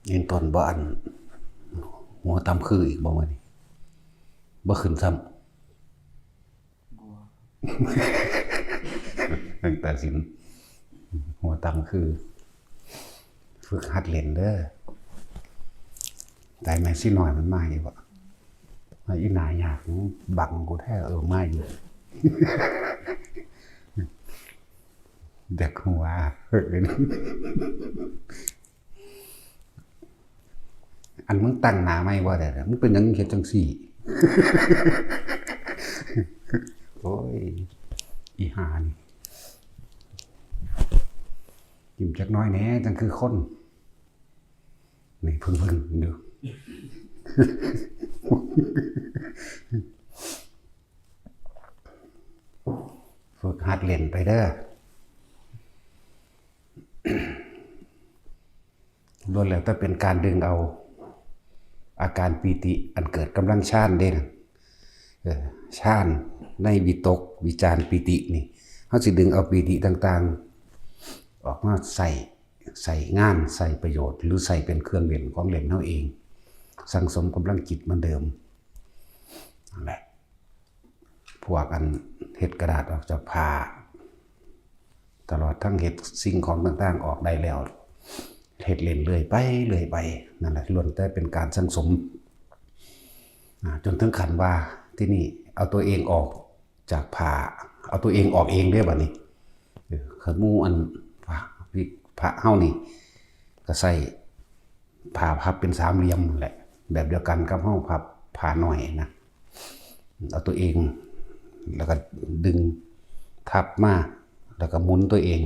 เห็นตอนบ่อันหัวตำคืออีกบ่มื้อนี้บ่ขึ้นซ้ำตั้งแต่สินหัวตำคือฝึกหัดเล่นเด้อแต่แม่สิน้อยมันมาอยู่บ่ว่าอีหน้าอยากบังกูแท้มาอยู่ เด็กหัวอันมึงตั้งหน้าไม่ว่าแต่มึงเป็นหยังเฮ็ดจังซี่ โอ้ยอีหานี่ยิ้มจักน้อยแหน่จังคือคนนี่พึ่งดู ฝึกหัดเล่นไปเด้อล้วนแล้วแต่เป็นการดึงเอาอาการปีติอันเกิดกำลังฌานเด้นะฌานในวิตกวิจารปีตินี่เขาสิดึงเอาปีติต่างๆออกมาใส่งานใส่ประโยชน์หรือใส่เป็นเครื่องเล่นของเล่นเขาเองสังสมกำลังจิตเหมือนเดิมนั่นแหละพวกอันเห็ดกระดาษออกจากผ้าตลอดทั้งเห็ดสิ่งของต่างๆออกได้แล้วเห็ดเล่นเรื่อยไปนั่นแหละล้วนแต่เป็นการสังสมจนถึงขั้นว่าที่นี่เอาตัวเองออกจากผ้าเอาตัวเองออกเองได้บัดนี้ขมูอันพระเฮานี่ก็ใส่ผ้าพับเป็นสามเหลี่ยมแหละแบบเดียวกันกับเฮาพับผ้าหน่อยนะเอาตัวเองแล้วก็ดึงทับมาแล้วก็หมุนตัวเอง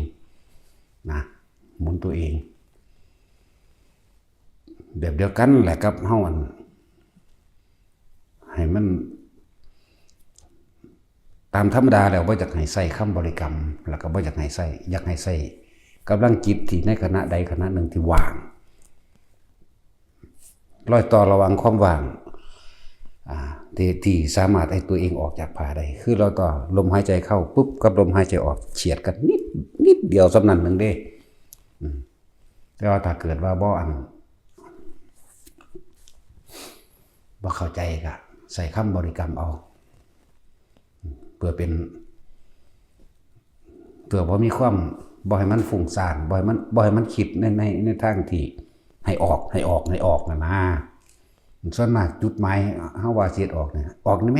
นะหมุนตัวเองแบบเดียวกันแหละกับเฮาอันให้มันตามธรรมดาแล้วบ่อยากให้ใส่คำบริกรรมแล้วก็บ่อยากให้ใส่อยากให้ใส่กำลังจิตที่ในขณะใดขณะหนึ่งที่ว่างรอยต่อระหว่างความว่างที่สามารถให้ตัวเองออกจากผ้าได้คือเราต่อลมหายใจเข้าปุ๊บกับลมหายใจออกเฉียดกันนิดเดียวสำนั้นหนึ่งเด้แต่ว่าถ้าเกิดว่าบ่เข้าใจก็ใส่คำบริกรรมเอาเพื่อบ่มีความบ่ให้มันฟุ้งซ่านบ่ให้มันคิดในทางที่ให้ออกนะส่วนมากจุดหมายเฮาว่าสิออกเนี่ยออกในแ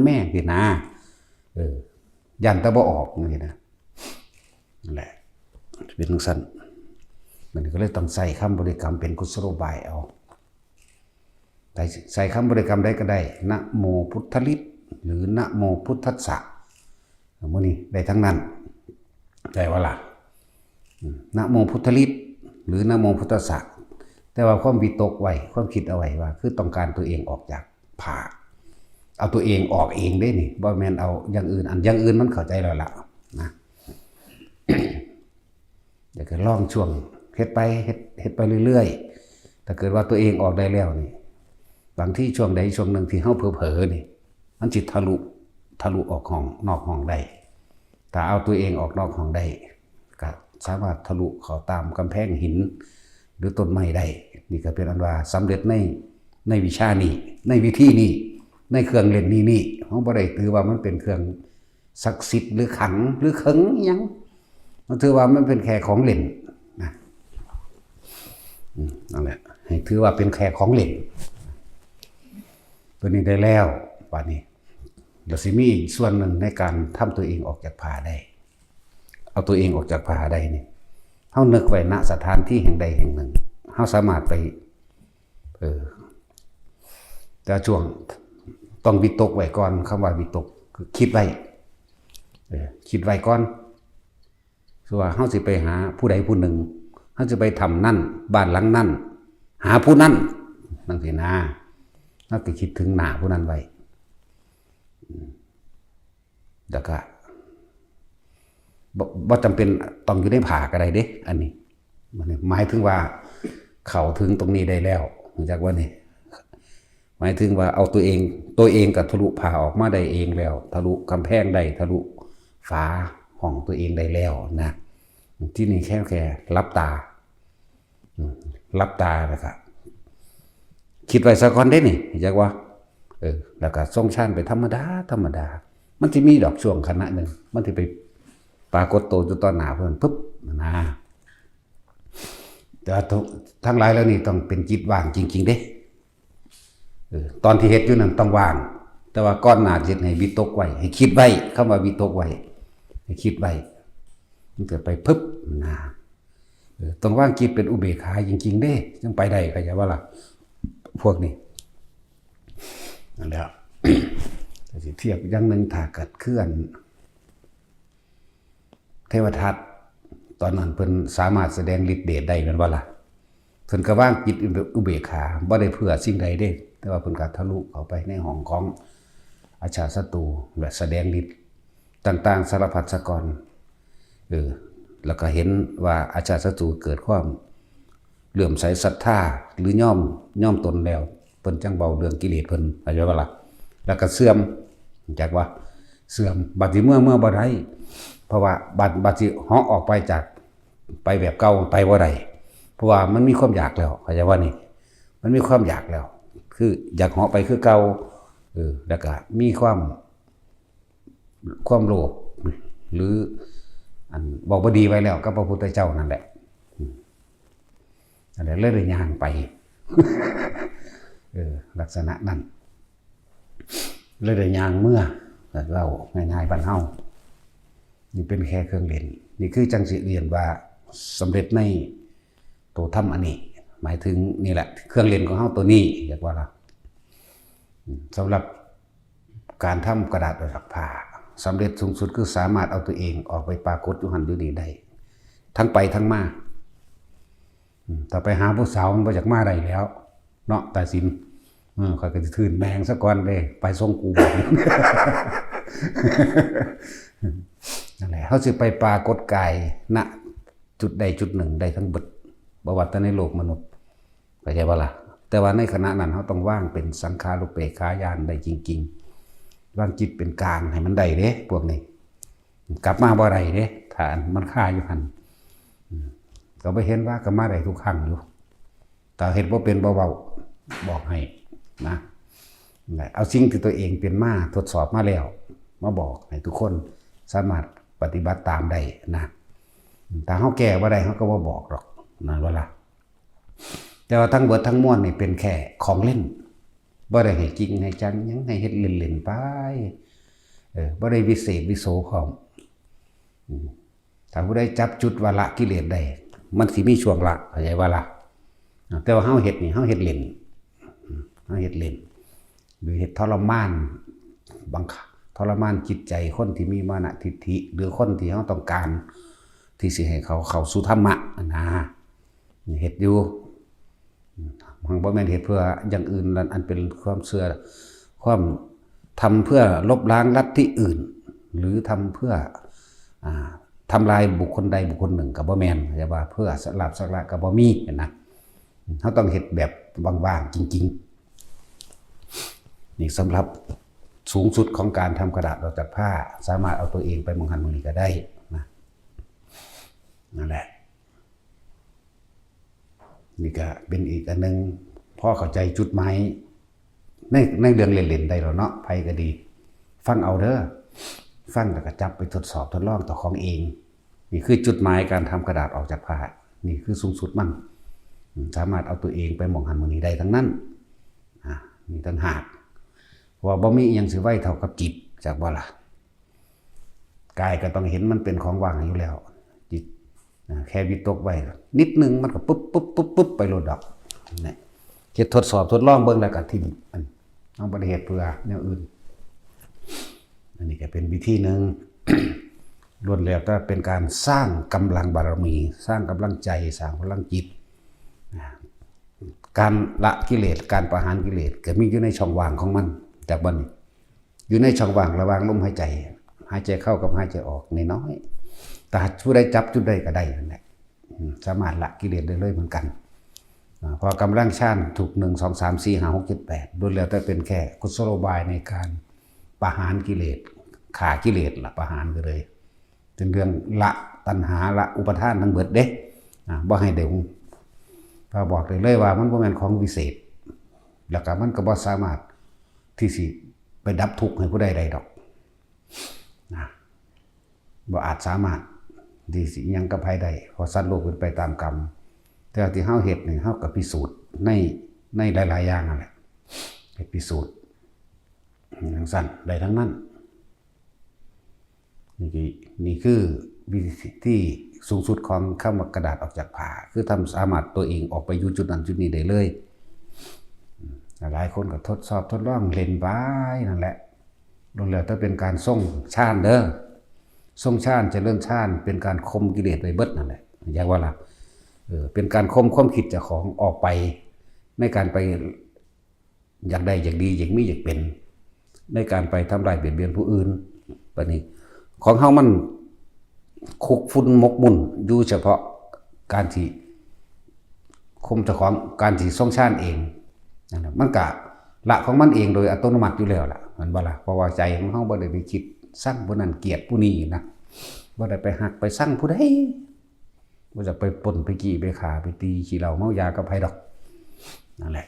ม่สินะยันแต่บ่ออกนี่นะนั่นแหละเป็นจังซั่นมันก็เลยต้องใส่คำบริกรรมเป็นกุศโลบายเอาใส่คำบริกรรมได้ก็ได้นะโมพุทธลิศหรือนะโมพุทธัสสะมื้อนี้ได้ทั้งนั้นได้ว่าล่ะนะโมพุทธลิศหรือนะโมพุทธัสสะแต่ว่าความวิตกไว้ความคิดเอาไว้ว่าคือต้องการตัวเองออกจากผ้าเอาตัวเองออกเองได้นี่บ่แม่นเอาอย่างอื่นอย่างอื่นมันเข้าใจแล้วล่ะนะ เดี๋ยวก็ลองช่วงเฮ็ดไปเรื่อยๆถ้าเกิดว่าตัวเองออกได้แล้วนี่บางที่ช่วงใดช่วงหนึ่งที่เฮาเผลอๆนี่มันจิตทะลุออกห้องนอกห้องได้ถ้าเอาตัวเองออกนอกห้องได้ก็สามารถทะลุเข้าตามกำแพงหินหรือต้นไม้ได้นี่ก็เป็นอันว่าสำเร็จในวิชานี้ในวิธีนี้ในเครื่องเล่นนี้เฮาบ่ได้ถือว่ามันเป็นเครื่องศักดิ์สิทธิ์หรือขังหรือเขิงอิหยังมันถือว่ามันเป็นแค่ของเล่นนะนั่นแหละให้ถือว่าเป็นแค่ของเล่นตัวนี้ได้แล้วป่านนี้เราสิมีอีกส่วนหนึ่งในการทำตัวเองออกจากผ้าได้เอาตัวเองออกจากผ้าได้นี่เฮานึกไว้ณสถานที่แห่งใดแห่งหนึ่งเฮาสามารถไปแต่ช่วงต้องวิตกไว้ก่อนคำว่าวิตกคือคิดไว้ก่อนคือว่าเฮาสิไปหาผู้ใดผู้หนึ่งเฮาสิไปทำนั่นบ้านหลังนั่นหาผู้นั้นนั่นสินะเราไปคิดถึงหน้าผู้นั้นไว้แล้วก็บ่จำเป็นต้องอยู่ในผ้าก็ได้เด้อันนี้มันหมายถึงว่าเข้าถึงตรงนี้ได้แล้วจากว่านี่หมายถึงว่าเอาตัวเองกับทะลุผ้าออกมาได้เองแล้วทะลุกำแพงได้ทะลุฝาห้องตัวเองได้แล้วนะที่นี่แค่รับตา รับตาแล้วก็คิดไว้สักก่อนได้นี่จักว่าแล้วก็ส่งฌานไปธรรมดามันสิมีดอกช่วงขณะนึงมันสิไปปรากฏตัวอยู่ต่อหน้าเพิ่นปึ๊บนะแต่ทั้งหลายแล้วนี่ต้องเป็นจิตว่างจริงๆเด้ตอนที่เฮ็ดอยู่นั่นต้องว่าง แต่ว่าก้อนหนาจิตให้วิตกไว้ให้คิดไว้คำว่าวิตกไว้ให้คิดไว้มันเกิดไปปึ๊บนะต้องว่างจิตเป็นอุเบกขาจริงๆเด้จังไปได้ก็อย่าว่าล่ะพวกนี้นั่นแหละแต่สิเทียบอย่างนึงถ้าเกิดเคลื่อนเทวทัตตอนนั้นเพิ่นสามารถแสดงฤทธิ์เดชได้แม่นบ่ล่ะเพิ่นก็ว่างจิตอุเบกขาบ่ได้เพื่อสิ่งใดเด้แต่ว่าเพิ่นก็ทะลุเข้าไปในห้องของอาชาศัตรูและแสดงฤทธิ์ต่างๆสารพัดสะกรแล้วก็เห็นว่าอาชาศัตรูเกิดความเลื่อมใสศรัทธาหรือย่อมตนแล้วเพิ่นจังเบาเรื่องกิเลสเพิ่นเข้าใจบ่ล่ะแล้วก็เสื่อมจากว่าเสื่อมบัดนี้เมื่อบ่ได้เพราะว่าบัดสิเหาะออกไปจากไปแบบเก่าไปบ่ได้เพราะว่ามันมีความอยากแล้วเข้าใจว่านี่มันมีความอยากแล้วคืออยากเหาะไปคือเก่าแล้วก็มีความโลภหรืออันบอกบ่ดีไว้แล้วก็พระพุทธเจ้านั่นแหละนั่นแหละเลยย่างไปลักษณะนั้นเลยย่างเมื่อเราง่ายๆบ้านเฮานี่เป็นแค่เครื่องเล่นนี่คือจังสิเรียนว่าสำเร็จในตัวธรรมอันนี้หมายถึงนี่แหละเครื่องเล่นของเฮาตัวนี้เรียกว่าล่ะสำหรับการทำกระดาษสักผ้าสำเร็จสูงสุดคือสามารถเอาตัวเองออกไปปรากฏอยู่หันอยู่นี่ได้ทั้งไปทั้งมาถ้าไปหาผู้สาวมันบ่จากมาได้แล้วเนาะแต่สินเขาก็จะทื่นแมงซะก่อนเลยไปส่งกูบอกนั่นแหละเขาสิไปปรากฏกายณจุดใดจุดหนึ่งได้ทั้งเบิดบ่ว่าแต่ในโลกมนุษย์เข้าใจบ่ล่ะแต่ว่าในขณะนั้นเขาต้องว่างเป็นสังขารุปเปกขายานได้จริงๆว่างจิตเป็นกลางให้มันได้เด้พวกนี้กลับมาบ่ได้เด้ถ้ามันฆ่าอยู่หันก็ไปเห็นว่าก็มาได้ทุกครั้งอยู่แต่เห็นว่าเป็นเบาๆบอกให้นะเอาสิ่งที่ตัวเองเป็นมาทดสอบมาแล้วมาบอกให้ทุกคนสามารถปฏิบัติตามได้นะแต่เขาแก้ว่าได้เขาก็ว่าบอกหรอกนั่นว่าล่ะแต่ว่าทั้งเบิดทั้งมวลนี่เป็นแค่ของเล่นบ่ได้ให้จริงให้จังยังให้เฮ็ดเล่นๆไปบ่ได้วิเศษวิโสของถ้าผู้ใดจับจุดว่าละกิเลสได้มันสิมีช่วงละเข้าใจว่าล่ะแต่ว่าเฮาเฮ็ดนี่เฮาเฮ็ดเล่นเฮาเฮ็ดเล่นหรือเฮ็ดทรมานบังคับทรมานจิตใจคนที่มีมานะทิฏฐิหรือคนที่เฮาต้องการที่สิให้เขาเข้าสู่ธรรมะนะเฮ็ดอยู่มันบ่แม่นเฮ็ดเพื่ออย่างอื่นอันเป็นความเชื่อความทำเพื่อลบล้างลัทธิอื่นหรือทำเพื่อทำลายบุคคลใดบุคคลหนึ่งก็บ่แม่นแต่ว่าเพื่อสลับสักละก็บ่มีนะเฮาต้องเฮ็ดแบบว่างๆจริงๆนี่สำหรับสูงสุดของการทำกระดาษออกจากผ้าสามารถเอาตัวเองไปมองหันมองนี่ก็ได้นะนั่นแหละนี่ก็เป็นอีกอันนึงพ่อเข้าใจจุดหมายในเรื่องเล่นๆได้แล้วเนาะไผก็ดีฟังเอาเด้อฟังแล้วก็จับไปทดสอบทดลองต่อของเองนี่คือจุดหมายการทำกระดาษออกจากผ้านี่คือสูงสุดมันสามารถเอาตัวเองไปมองหันมองนี่ได้ทั้งนั้นนี่ต่างหากว่าบ่มีอิหยังสิไว้เท่ากับจิตจากบ่ล่ะกายก็ต้องเห็นมันเป็นของว่างอยู่แล้วจิตแค่วิตกไว้นิดนึงมันก็ปุ๊บไปโลดดอกนี่เฮ็ดทดสอบทดลองเบิ่งแล้วก็ทิ่มเอาบ่ได้เฮ็ดเพื่อแนวอื่นอันนี้ก็เป็นวิธีนึง ล้วนแล้วแต่เป็นการสร้างกำลังบารมีสร้างกำลังใจสร้างพลังจิตการละกิเลสการประหารกิเลสก็มีอยู่ในช่องว่างของมันจากบัดนี้อยู่ในช่องว่างระหว่างลมหายใจเข้ากับหายใจออกน้อยๆแต่ผู้ใดจับจุดใดก็ได้นั่นแหละสามารถละกิเลสได้เลยเหมือนกันพอกำลังฌานถูก1 2 3 4 5 6 7 8ล้วนแล้วแต่เป็นแค่กุศโลบายในการประหารกิเลสฆ่ากิเลสละประหารก็เลยเป็นเรื่องละตัณหาละอุปทานทั้งเบิดเด้บ่ให้เดี๋ยวไป ถ้าบอกได้เลยว่ามันบ่แม่นของวิเศษแล้วก็มันก็บ่สามารถที่สิไปดับทุกข์ให้ผู้ใดได้ดอกนะบ่อาจสามารถที่สิยังกับไผได้เพราะสัตว์โลกเป็นไปตามกรรมแต่ที่เฮาเฮ็ดนี่เฮาก็พิสูจน์ในหลายๆอย่างนั่นแหละให้พิสูจน์จังซั่นได้ทั้งนั้นนี่คือวิธีที่สูงสุดของคำว่ากระดาษออกจากผ้าคือทำสามารถตัวเองออกไปอยู่จุดนั้นจุดนี้ได้เลยหลายคนก็ทดสอบทดลองเล่นไปนั่นแหละลงแล้วถ้าเป็นการส่งชาญเด้อส่งชาญจะเริ่มชาญเป็นการคมกิเลสไปเบิดนั่นแหละอย่างว่าล่ะเป็นการคมความคิดเจ้าของออกไปในการไปอยากได้อยากดีอยากมีอยากเป็นในการไปทำลายเบียดเบียนผู้อื่นปะนี้ของเฮามันคุกฝุ่นมกมุ่นอยู่เฉพาะการที่คมเจ้าของการที่ส่งชาญเองมันกะละของมันเองโดยอัตโนมัติอยู่แล้วล่ะมันบ่ล่ะเพราะว่าใจของเฮาบ่ได้ไปคิดสร้างผู้นั้นเกลียดผู้นี้นะบ่ได้ไปหักไปสร้างผู้ใดบ่จะไปปล้นไปกี้ไปฆ่าไปตีขี้เหล้าเมายากับไผดอกนั่นแหละ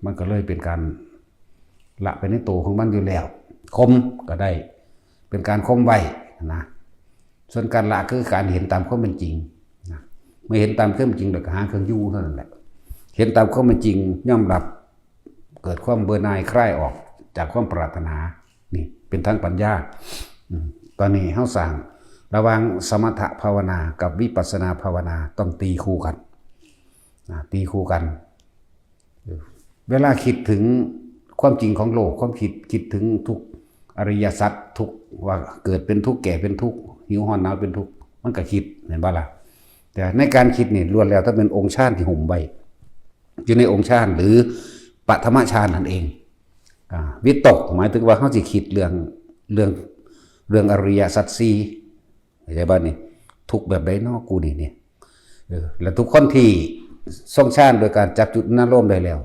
มันก็เลยเป็นการละไปในตัวของมันอยู่แล้วคมก็ได้เป็นการคมไว้นะส่วนการละคือการเห็นตามความเป็นจริงนะเมื่อเห็นตามความเป็นจริงแล้วก็หาเครื่องอยู่เท่านั้นแหละเห็นตามความเป็นจริงย่อมรับเกิดความเบื่อหน่ายคลายออกจากความปรารถนานี่เป็นทางปัญญาตอนนี้เฮาสร้างระหว่างสมถภาวนากับวิปัสสนาภาวนาต้องตีคู่กันนะตีคู่กันเวลาคิดถึงความจริงของโลกความคิดถึงทุกอริยสัจทุกว่าเกิดเป็นทุกข์แก่เป็นทุกข์หิวห้อนหนาวเป็นทุกข์มันก็คิดเห็นบ่ล่ะแต่ในการคิดนี่ล้วนแล้วถ้าเป็นองค์ฌานที่ห่มไว้อยู่ในองค์ฌานหรือปฐมฌานนั่นเองวิตกหมายถึงว่าเฮาสิคิดเรื่องอริยสัจสี่เข้าใจบ่นี่ทุกแบบใดเนาะกูนี่แล้วทุกคนที่ทรงฌานโดยการจับจุดอารมณ์ได้แล้ว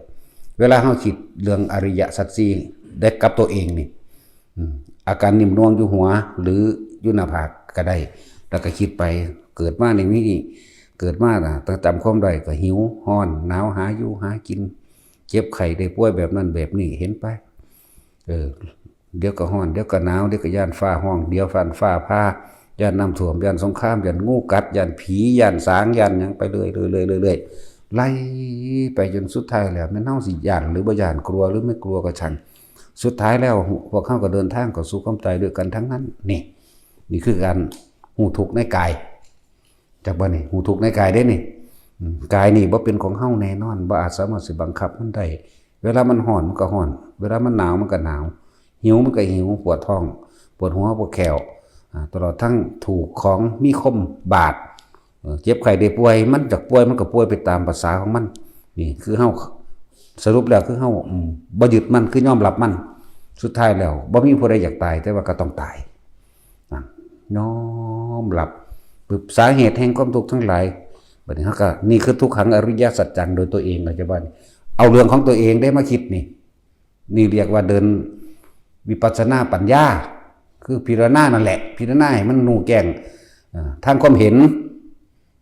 เวลาเฮาคิดเรื่องอริยสัจสี่ได้กับตัวเองนี่อาการนิ่มนวลอยู่หัวหรืออยู่หน้าผากก็ได้แล้วก็คิดไปเกิดมาในนี้เกิดมาตั้งจำความได้ก็หิวห้อนหนาวหาอยู่หากินเจ็บไข้ได้ป่วยแบบนั้นแบบนี้เห็นไปเดี๋ยวก็ห้อนเดี๋ยวก็หนาวเดี๋ยวก็ย่านฟ้าห้องเดี๋ยวฟ้าผ่าย่านน้ำท่วมย่านสงครามย่านงูกัดย่านผีย่านสางย่านหยังไปเรื่อยไล่ไปจนสุดท้ายแล้วแม่นเฮาสิย่านหรือบ่ย่านกลัวหรือไม่กลัวก็ช่างสุดท้ายแล้วพวกเขาก็เดินทางเข้าสู่ความตายด้วยกันทั้งนั้นนี่คือการหูทุกข์ในกายจากบ่นี่หูทุกข์ในกายได้นี่กายนี่บ่เป็นของเฮาแน่นอนบ่อาจสามารถสิบังคับมันได้เวลามันร้อนมันก็ร้อนเวลามันหนาวมันก็หนาวหิวมันก็หิวปวดท้องปวดหัวปวดแขวตลอดทั้งถูกของมีคมบาดเจ็บไข้ได้ป่วยมันจากป่วยมันก็ป่วยไปตามภาษาของมันนี่คือเฮาสรุปแล้วคือเฮาบ่ยึดมันคือยอมรับมันสุดท้ายแล้วบ่มีผู้ใดอยากตายแต่ว่าก็ต้องตายน้อมรับสาเหตุแห่งความทุกข์ทั้งหลายบัดนี้เฮาก็นี่คือทุกขังอริยสัจจังโดยตัวเองอาจารย์ว่าเอาเรื่องของตัวเองได้มาคิดนี่เรียกว่าเดินวิปัสสนาปัญญาคือพิจารณานั่นแหละพิจารณาให้มันนูแจ้งทางความเห็น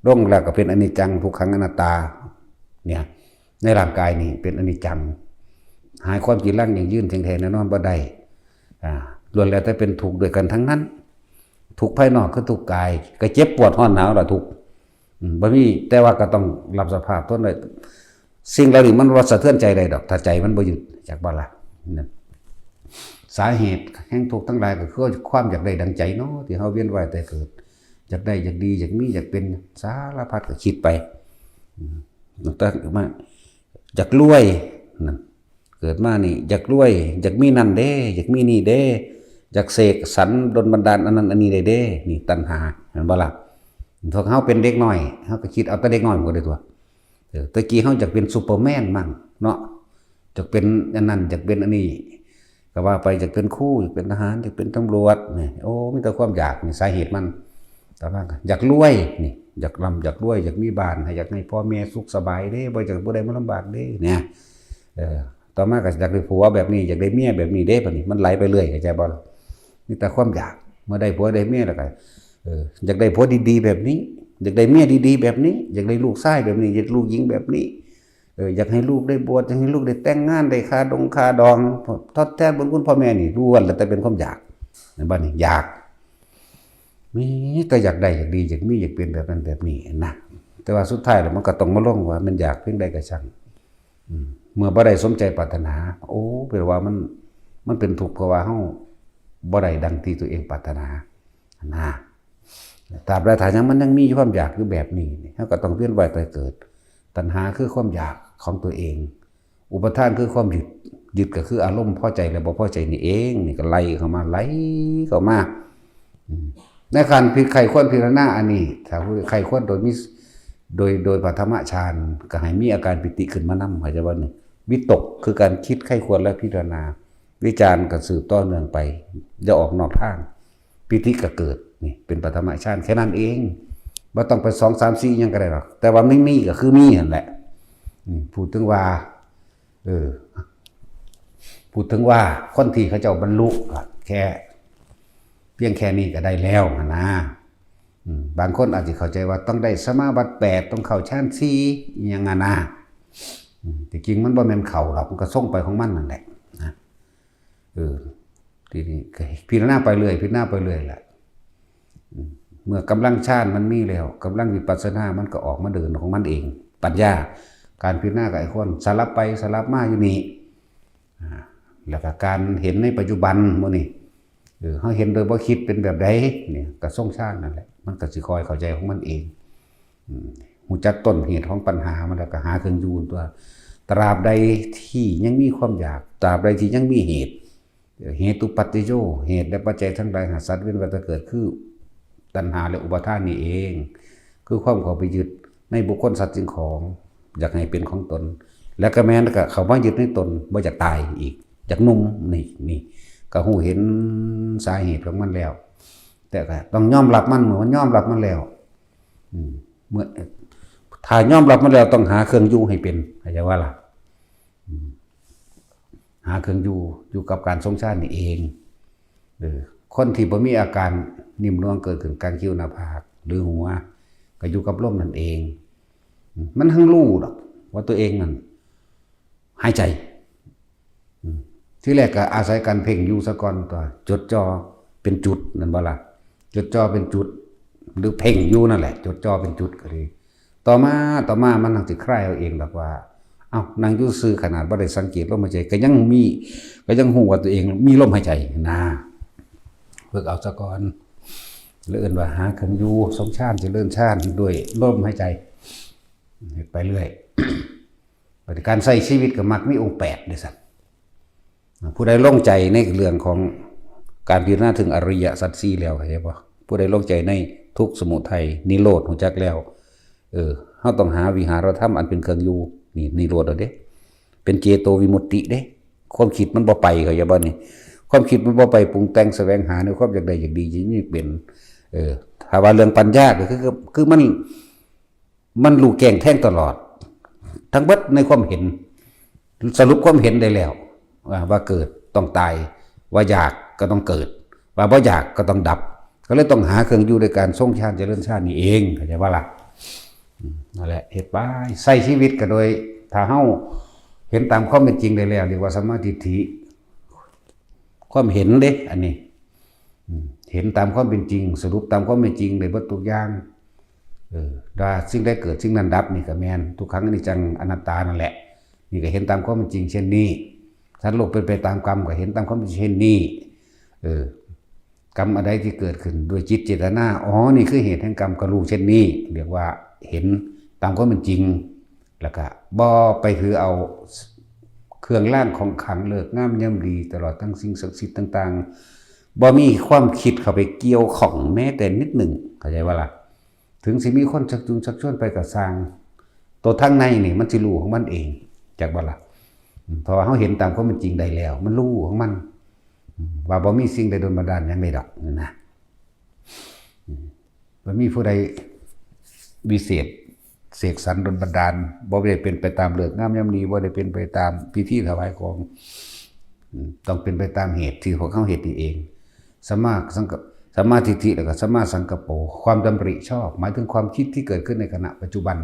ลงแล้วก็เป็นอนิจจังทุกขังอนัตตาเนี่ยในร่างกายนี่เป็นอนิจจังหายความจีรังอย่างยืนแท้ๆแน่นอนบ่ได้ล้วนแล้วแต่เป็นทุกข์ด้วยกันทั้งนั้นทุกข์ภายนอกคือทุกข์กายก็เจ็บปวดร้อนหนาวล่ะทุกข์บ่มีแต่ว่าก็ต้องรับสภาพทนได้สิ่งเหล่านี้มันบ่สะเทือนใจได้ดอกถ้าใจมันบ่หยุดจากบ่ล่ะสาเหตุแห่งทุกข์ทั้งหลายก็คือความอยากได้ดังใจเนาะที่เฮาเวียนว่ายแต่เกิดอยากได้อยากดีอยากมีอยากเป็นสารพัดก็คิดไปตั้งแต่มาอยากรวยนั่นเกิดมานี่อยากรวยอยากมีนั่นเด้อยากมีนี่เด้อยากเสกสรรดลบันดาลอันนั้นอันนี้ได้เด้นี่ตัณหาเห็นบ่ล่ะพวกเฮาเป็นเด็กน้อยเฮาก็คิดเอาแต่เด็กน้อยหมดเลยตัวตะกี้เฮาอยากเป็นซูเปอร์แมนมั่งเนาะอยากเป็นอันนั้นอยากเป็นอันนี้ก็ว่าไปอยากเป็นครูอยากเป็นทหารอยากเป็นตำรวจนี่โอ้มีแต่ความอยากนี่สาเหตุมันแต่ว่าอยากรวยนี่อยากร่ำอยากรวยอยากมีบ้านอยากให้พ่อแม่สุขสบายเด้บ่อยากบ่ได้มาลำบากเด้เนี่ยต่อมาก็อยากได้ผัวแบบนี้อยากได้เมียแบบนี้เด้บัดนี้มันไหลไปเรื่อยเข้าใจบ่มีแต่ความอยากเมื่อได้ผัวได้เมียแล้วก็อยากได้ผัวดีๆแบบนี้ อยากได้เมียดีๆแบบนี้อยากได้ลูกชายแบบนี้อยากลูกหญิงแบบนี้อยากให้ลูกได้บวชอยากให้ลูกได้แต่งงานได้คาดองทดแทนบุญคุณพ่อแม่นี่ล้วนแล้วแต่เป็นความอยากในบ้านนี้อยากมีแต่อยากได้อยากดีอยากมีอยากเป็นแบบนั้นแบบนี้นะแต่ว่าสุดท้ายแล้วมันก็ต้องมาลงว่ามันอยากเพียงใดก็ช่างเมื่อบ่ได้สมใจปรารถนาโอ้แปลว่ามันเป็นทุกข์เพราะว่าเฮาบ่ได้ดังที่ตัวเองปรารถนานะตราบใดถ้ายังมันยังมีความอยากอยู่แบบนี้เฮาก็ต้องเวียนว่ายตายเกิดตัณหาคือความอยากของตัวเองอุปทานคือความยึดก็คืออารมณ์พอใจและบ่พอใจนี่เองนี่ก็ไล่เข้ามาในการใครควรพิจารณาอันนี้ถ้าใครควรโดยมีโดยปฐมฌานก็ให้มีอาการปิติขึ้นมานำเข้าใจบ่นี่วิตกคือการคิดใครควรและพิจารณาวิจารณ์ก็สืบต่อเนื่องไปอย่าออกนอกทางปิติก็เกิดนี่เป็นปฐมฌานแค่นั้นเองบ่ต้องไป2 3 4ยังก็ได้หรอกแต่ว่าไม่มีก็คือมีนั่นแหละพูดถึงว่าพูดถึงว่าคนที่เขาเจ้าบรรลุแค่เพียงแค่นี้ก็ได้แล้วนะบางคนอาจจะเข้าใจว่าต้องได้สมาบัติ8ต้องเข้าฌาน4อย่างนั้นนะแต่จริงมันบ่แม่นเข้าหรอกมันก็ส่งไปของมันนั่นแหละนะทีนี้พิจารณาไปเรื่อยแหละเมื่อกำลังฌานมันมีแล้วกำลังวิปัสสนามันก็ออกมาเดินของมันเองปัญญาการพิจารณากับไอ้คนสลับไปสลับมาอยู่นี่แล้วก็การเห็นในปัจจุบันมื้อนี้เขาเห็นโดยบ่คิดเป็นแบบใดเนี่ยก็ทรงฌานนั่นแหละมันก็สิคอยเข้าใจของมันเองหูจักต้นเหตุของปัญหามันแล้วก็หาเครื่องอยู่ตัวตราบใดที่ยังมีความอยากตราบใดที่ยังมีเหตุปัจจโยเหตุและปัจจัยทั้งหลายหาสัตว์เว้นว่าจะเกิดคือตัณหาและอุปาทานนี่เองคือความเข้าไปยึดในบุคคลสัตว์สิ่งของอยากให้เป็นของตนแล้วก็แม้นก็เข้ามายึดในตนบ่อยากตายอีกอยากนุ่มนี่ก็หูเห็นสาเหตุของมันแล้วแต่ก็ต้องยอมรับมันเมื่อมันยอมรับมันแล้วเมื่อถ้ายอมรับมันแล้วต้องหาเครื่องอยู่ให้เป็นเข้าใจว่าล่ะหาเครื่องอยู่กับการทรงฌานนี่เองคนที่บ่มีอาการนิ่มนวลเกิดขึ้นกลางคิ้วหน้าผากหรือหัวก็อยู่กับลมนั่นเองมันทั้งรู้ดอกว่าตัวเองนั่นหายใจที่แรกก็อาศัยการเพ่งอยู่ซะก่อนตัวจดจ่อเป็นจุดนั่นบ่ล่ะจดจ่อเป็นจุดหรือเพ่งอยู่นั่นแหละจดจ่อเป็นจุดก็ดีต่อมามันนั่งสิคลายเอาเองแบบว่าเอ้านั่งอยู่ซื่อขนาดบ่ได้สังเกตลมหายใจก็ยังฮู้ว่าตัวเองมีลมหายใจนะฝึกเอาซะก่อนเลื่อนว่าหาเครื่องอยู่ทรงฌานเจริญฌานด้วยลมหายใจไปเรื่อยการใช้ชีวิตก็มักมีองค์8ด้วยซ้ำผู้ใดลงใจในเรื่องของการพิจารณาถึงอริยสัจ4แล้วเข้าใจบ่ผู้ใดลงใจในทุกข์สมุทัยนิโรธรู้จักแล้วเฮาต้องหาวิหารธรรมอันเป็นเครื่องอยู่นี่นิโรธเด้เป็นเจโตวิมุตติเด้ความคิดมันบ่ไปเข้าใจบ่นี่ความคิดมันบ่ไปปรุงแต่งแสวงหาในความอยากได้อยากดีอย่างนี้เป็นถ้าว่าเรื่องปัญญาก็คือมันรู้แจ้งแทงตลอดทั้งเบิดในความเห็นสรุปความเห็นได้แล้วว่าเกิดต้องตายว่าอยากก็ต้องเกิดว่าบ่อยากก็ต้องดับก็เลยต้องหาเครื่องอยู่ในการทรงฌานเจริญฌานนี่เองเข้าใจว่าล่ะนั่นแหละเฮ็ดไปใช้ชีวิตก็โดยถ้าเฮาเห็นตามความเป็นจริงได้แล้วเรียกว่าสัมมาทิฏฐิความเห็นเด้อันนี้เห็นตามความเป็นจริงสรุปตามความเป็นจริงในเบิดทุกอย่างว่าสิ่งใดเกิดสิ่งนั้นดับนี่ก็แม่นทุกครั้งอนิจจังอนัตตานั่นแหละนี่ก็เห็นตามความเป็นจริงเช่นนี้สัตว์โลกเป็นไปตามกรรมก็เห็นตามความเป็นเช่นนี้กรรมอะไรที่เกิดขึ้นด้วยจิตเจตนานี่คือเหตุแห่งกรรมก็รู้เช่นนี้เรียกว่าเห็นตามความเป็นจริงแล้วก็บ่ไปถือเอาเครื่องร่างของขังเลิกงามย่ำดีตลอดทั้งสิ่งศักดิ์สิทธิ์ต่างๆบ่มีความคิดเข้าไปเกี่ยวข้องแม้แต่นิดหนึ่งเข้าใจว่าล่ะถึงสิมีคนชักจูงชักชวนไปกับสร้างตัวทั้งในนี่มันสิรู้ของมันเองจากบ่ล่ะเพราะว่าเฮาเห็นตามความเป็นจริงได้แล้วมันรู้ของมันว่าบ่มีสิ่งใดโดนบันดาลหยังใดดอกนะบ่มีผู้ใดวิเศษเสกสรรดลบันดาลบ่ได้เป็นไปตามฤกษ์งามยามดีบ่ได้เป็นไปตามพิธีถวายของต้องเป็นไปตามเหตุที่พวกเขาเหตุนี่เองสัม สัมมาทิฏฐิแล้วก็สัมมาสังกัปโปความดำริชอบหมายถึงความคิดที่เกิดขึ้นในขณะปัจจุบัน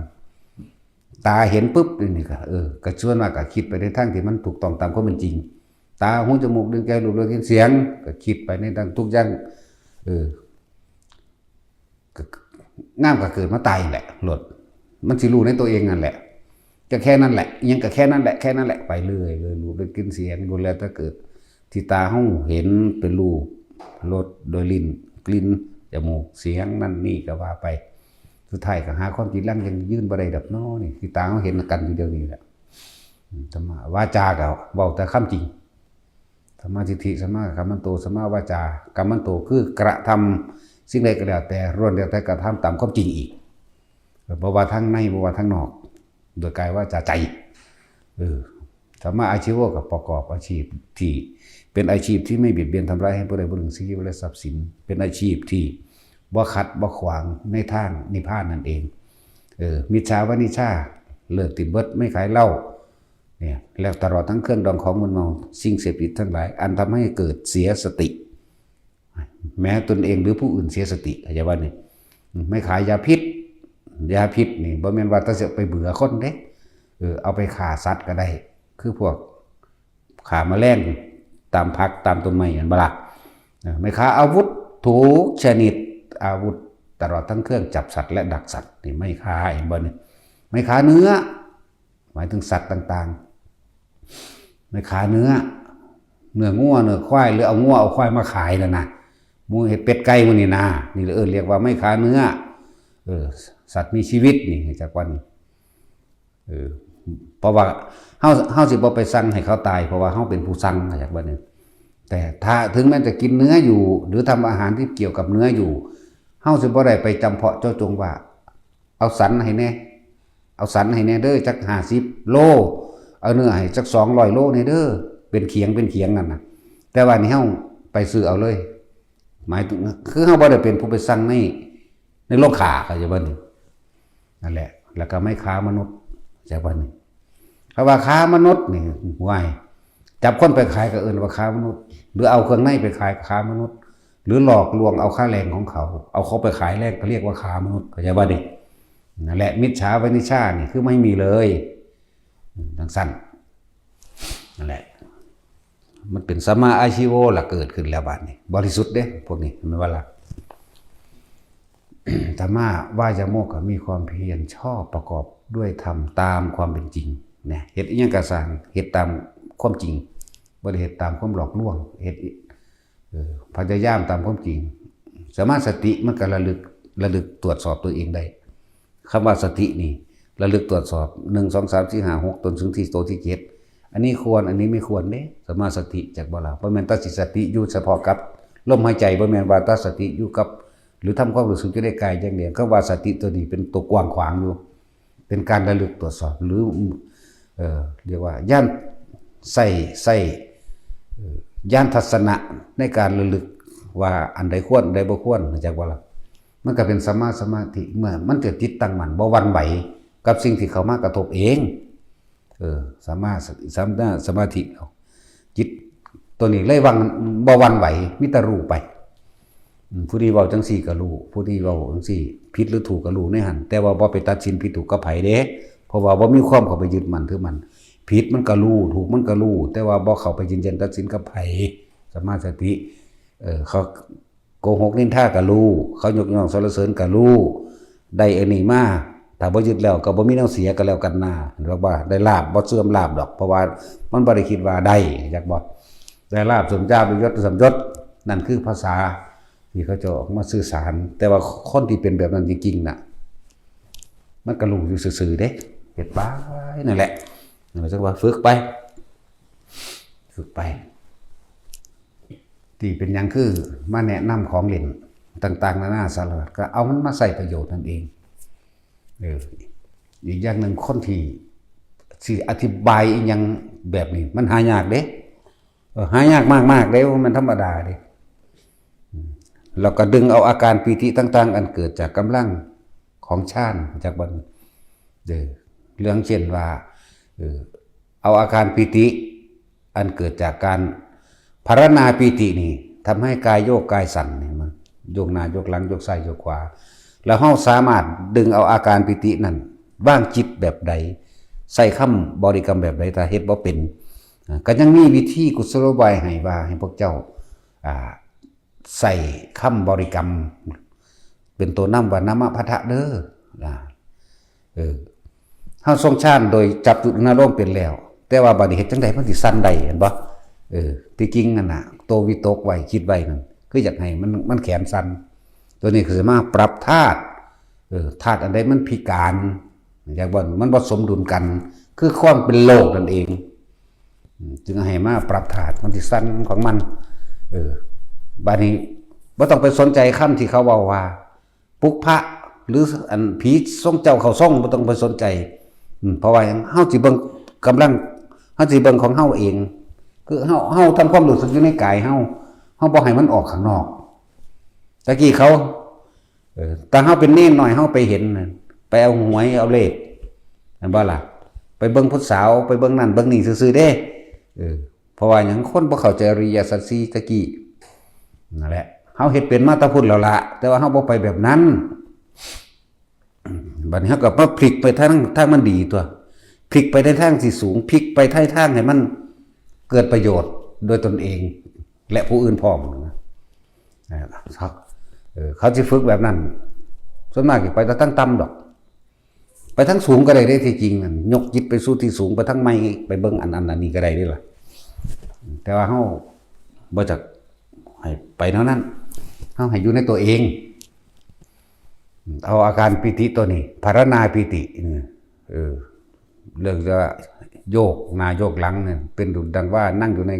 ตาเห็นปุ๊บนี่ก็ก็ชวนว่าก็คิดไปในทางที่มันถูกต้องตามความเป็นจริงตาหูจมูกลิ้นกายรูปรสกลิ่นเสียงก็คิดไปในทางทุกอย่างงามก็เกิดมาตายแหละหลดมันสิรู้ในตัวเองนั่นแหละก็แค่นั้นแหละยังก็แค่นั้นแหละแค่นั้นแหละไปเรื่อยเลยรูปรสกลิ่นเสียงดูแลถ้าเกิดที่ตาหูเห็นเป็นรูปรสโดยลิ้นกลิ่นจมูกเสียงนั่นนี่ก็ว่าไปสุดท้ายก็หาความจริงแล้วยังยื่นบ่ได้ดอกน้อนี่ที่ตาเขาเห็นกันอยู่เดียวนี้แหละธรรมะวาจาก็เว้าแต่คำจริงธรรมะทิฏฐิสัมมากัมมันโตสัมมาวาจากัมมันโตคือกระทำสิ่งใดก็แล้วแต่ล้วนแล้วแต่กระทำตามความจริงอีกบ่ว่าทางในบ่ว่าทางนอกโดยกายวาจาใจสัมมาอาชีวะกับประกอบอาชีพที่เป็นอาชีพที่ไม่เบียดเบียนทำร้ายให้ผู้ใดผู้หนึ่งชีวิตและทรัพย์สินเป็นอาชีพที่บ่ขัดบ่ขวางในทางนิพพานนั่นเองมิจฉาวานิชาเลิกติดเบิดไม่ขายเหล้าเนี่ยแล้วตลอดทั้งเครื่องดองของมึนเมาสิ่งเสพติดทั้งหลายอันทำให้เกิดเสียสติแม้ตนเองหรือผู้อื่นเสียสติอย่าว่านี่ไม่ขายยาพิษนี่บ่แม่นว่าถ้าจะไปเบื่อคนเด้เอาไปฆ่าสัตว์ก็ได้คือพวกฆ่าแมลงตามผักตามต้นไม้อันบ่ล่ะไม่ฆ่าอาวุธทุกชนิดอาวุธตลอดทั้งเครื่องจับสัตว์และดักสัตว์นี่ไม่ฆ่าเห็นบ่นี่ไม่ฆ่าเนื้อหมายถึงสัตว์ต่างๆไม่ฆ่าเนื้องัวเนื้อควายหรือเอางัวเอาควายมาขายแล้วนะหมูเห็ดเป็ดไก่มันนี่นะนี่เรียกว่าไม่ฆ่าเนื้อสัตว์มีชีวิตนี่จากวันเพราะว่าเฮาสิบ่ไปสั่งให้เขาตายเพราะว่าเฮาเป็นผู้สั่งจากวันนี้แต่ถ้าถึงแม้จะกินเนื้ออยู่หรือทำอาหารที่เกี่ยวกับเนื้ออยู่เฮาสิบ่ได้ไปจำเพาะเจาะจงว่าเอาสันให้แน่เด้อจัก50โลเอาเนื้อให้จัก200โลในเด้อเป็นเขียงนั่นน่ะแต่ว่านี่เฮาไปซื้อเอาเลยหมายถึงคือเฮาบ่ได้เป็นผู้ไปสั่งในโรงฆ่าเขาจะว่านี่นั่นแหละแล้วก็ไม่ค้ามนุษย์จากว่านี่เพราะว่าค้ามนุษย์นี่ห่วยจับคนไปขายก็เอิ้นว่าค้ามนุษย์หรือเอาเครื่องในไปขายค้ามนุษย์หรือหลอกลวงเอาค่าแรงของเขาเอาเขาไปขายแลกก็เรียกว่าค้ามนุษย์เข้าใจบ่ดินั่นแหละมิจฉาวานิชานี่คือไม่มีเลยทั้งสั้นนั่นแหละมันเป็นสัมมาอาชีโวล่ะเกิดขึ้นแล้วบัดนี้บริสุทธิ์เด้พวกนี้ไม่ว่าล่ะธรรมะวายโมกข์มีความเพียรชอบประกอบด้วยธรรมตามความเป็นจริงเนี่ยเฮ็ดอีหยังก็สร้างเฮ็ดตามความจริงบ่ได้เฮ็ดตามความหลอกลวงเฮ็ดพยายามตามความจริงสมาสติมันก็ระลึกตรวจสอบตัวเองได้คำว่าสตินี่ระลึกตรวจสอบ1 2 3 4 5 6จนถึงที่โตที่7อันนี้ควรอันนี้ไม่ควรเด้สมาสติจากบ่ล่ะบ่แม่นตัดสติอยู่เฉพาะกับลมหายใจบ่แม่นว่าตัดสติอยู่กับหรือทำความรู้สึกอยู่ในกายอย่างเดียวก็ว่าสติตัวนี้เป็นตัวกว้างขวางอยู่เป็นการระลึกตรวจสอบหรือเรียกว่าย่านใส่ย่านทัศนะในการระลึกว่าอันใดควรอันใดบ่ควรจากว่าล่ะมันก็เป็นสมาธิเมื่อมันเกิดจิตตั้งมั่นบ่หวั่นไหวกับสิ่งที่เข้ามากระทบเองสมาธิจิตตัวนี้เลยบ่หวั่นไหวมีแต่รู้ไปผู้ที่เว้าจังซี่ก็รู้ผู้ที่เว้าจังซี่ผิดหรือถูกก็รู้ในหั่นแต่ว่าบ่ไปตัดสินผิดถูกกับไผเด้เพราะว่าบ่มีความเข้าไปยึดมั่นถือมั่นผิดมันก็รู้ถูกมันก็รู้แต่ว่าบ่เข้าไปยืนยันตัดสินกับไผสมาธิเขาโกหกนินทาก็รู้เขายกย่องสรรเสริญก็รู้ได้อันนี้มาถ้าบ่ยึดแล้วก็บ่มีแนวเสียก็แล้วกันนะหรือว่าได้ลาภบ่เสื่อมลาภดอกเพราะว่ามันบ่ได้คิดว่าได้จักบ่ได้ลาภสมญาติยศสมยศนั่นคือภาษาที่เขาจะออกมาสื่อสารแต่ว่าคนที่เป็นแบบนั้นจริงๆน่ะมันก็รู้อยู่ซื่อๆเด้เฮ็ดไปนั่นแหละเราจะว่าฝึกไปที่เป็นหยังคือมาแนะนำของเล่นต่างๆนานาสารพัดก็เอามันมาใส่ประโยชน์นั่นเองอีกอย่างหนึ่งคนที่สิอธิบายอีกอย่างแบบนี้มันหายากเด้หายากมากๆเด้มันธรรมดาเด้เราก็ดึงเอาอาการปีติต่างๆอันเกิดจากกำลังของฌานจากบันเรื่องเช่นว่าเอาอาการปีติอันเกิดจากการภารณาปีตินี่ทำให้กายโยกกายสั่นนี่ โยกหน้าโยกหลังโยกซ้ายโยกขวาแล้วเฮาสามารถดึงเอาอาการปิตินั้นวางจิตแบบใดใส่คำบริกรรมแบบใดถ้าเฮ็ดบ่เป็นก็ยังมีวิธีกุศโลบายให้ว่าให้พวกเจ้าใส่คำบริกรรมเป็นตัวนำว่านะมะพะทะเด้อเฮาทรงฌานโดยจับจุดอารมณ์เป็นแล้วแต่ว่าบัดนี้เฮ็ดจังได๋มันสิสั่นได้เห็นบ่ที่จริงนั่นน่ะโตวิตกไว้คิดไว้นั่นคืออยากให้มันแขนสั่นตัวนี้คือมาปรับธาตุธาตุอันใดมันพิการอยากบ่มันบ่สมดุลกันคือความเป็นโลกนั่นเองจึงให้มาปรับธาตุมันสิสั่นของมันบัดนี้บ่ต้องไปสนใจคำที่เขาเว้าว่าปุกพระหรืออันผีทรงเจ้าเขาทรงบ่ต้องไปสนใจเพราะว่าเฮาสิเบิ่งกำลังเฮาสิเบิ่งของเฮาเองคือเฮาทำความรู้สึกอยู่ในกายเฮาบ่ให้มันออกข้างนอกตะกี้เขาแต่เฮาเป็นเน้นหน่อยเฮาไปเห็นไปเอาหวยเอาเลขเห็นบ่ล่ะไปเบิ่งผู้สาวไปเบิ่งนั่นเบิ่งนี่ซื่อๆเด้เพราะว่าหยังคนบ่เข้าใจอริยสัจ4ตะกี้นั่นแหละเฮาเฮ็ดเป็นมาแตะพุ่นแล้วล่ะแต่ว่าเฮาบ่ไปแบบนั้นบัดนี้เฮาก็มาพลิกไปทางมันดีตัวพลิกไปในทางที่สูงพลิกไปทางให้มันเกิดประโยชน์โดยตนเองและผู้อื่นพร้อมนะครับเขาสิฝึกแบบนั้นส่วนมากสิไปแต่ทั้งต่ำดอกไปทั้งสูงก็ได้ที่จริงนั่นยกจิตไปสู่ที่สูงไปทั้งไม่ไปเบิ่งอันนี้ก็ได้เด้ล่ะแต่ว่าเฮาบ่จักให้ไปเท่านั้นเฮาให้อยู่ในตัวเองเอาอาการปิติตัวนี้ภารณาปิติเรื่องจะโยกหน้าโยกหลังเนี่ยเป็นดุจดังว่านั่งอยู่ใน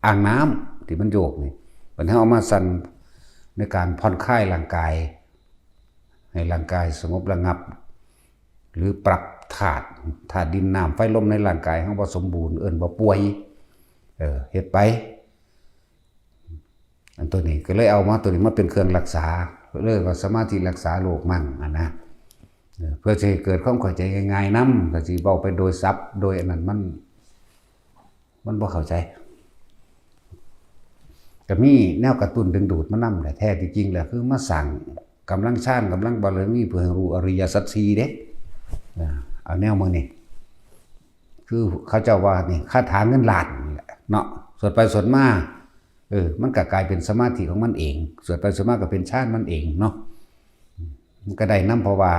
อ่างน้ำที่มันโยกนี่มันให้เอามาสั่นในการผ่อนคลายร่างกายให้ร่างกายสงบระงับหรือปรับธาตุดินน้ำไฟลมในร่างกายของบ่สมบูรณ์บ่ป่วยเฮ็ดไปอันตัวนี้ก็เลยเอามาตัวนี้มาเป็นเครื่องรักษาเลยว่าสมาธิรักษาโรคมั่งนะเพื่อจะให้เกิดความเข้าใจง่ายๆนำก็สิเว้าไปโดยศัพท์โดยอันนั้นมันบ่เข้าใจก็มีแนวกระตุ้นดึงดูดมานำแหละแท้ที่จริงแล้วคือมาสั่งกำลังฌานกำลังบารมีเพื่อให้รู้อริยสัจ4เด้เอาแนวมื้อนี้คือเขาเจ้าว่านี่คาถาเงินล้านนี่แหละเนาะสวดไปสวดมามันก็กลายเป็นสมาธิของมันเองสวดไปสวดมาก็เป็นฌานมันเองเนาะมันก็ได้นำเพราะว่า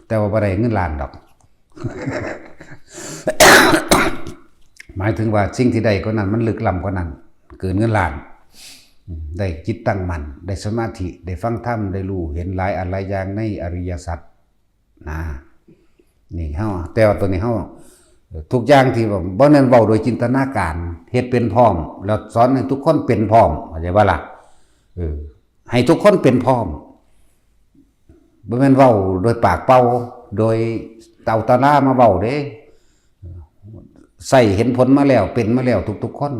แต่ว่าบ่ได้เงินล้านดอก หมายถึงว่าสิ่งที่ได้กว่านั้นมันลึกล้ำกว่านั้นเกินเงินล้านได้จิตตั้งมั่นได้สมาธิได้ฟังธรรมได้รู้เห็นหลายอันหลายอย่างในอริยสัจนี่เฮาแต่ว่าตัวนี้เฮาทุกอย่างที่บ่แม่นเว้าโดยจินตนาการเฮ็ดเป็นพร้อมแล้วสอนให้ทุกคนเป็นพร้อมเข้าใจบ่ล่ะให้ทุกคนเป็นพร้อมบ่แม่นเว้าโดยปากเป่าโดยเต่าตะล่ามาเว้าเด้ใส่เห็นผลมาแล้วเป็นมาแล้วทุกๆคน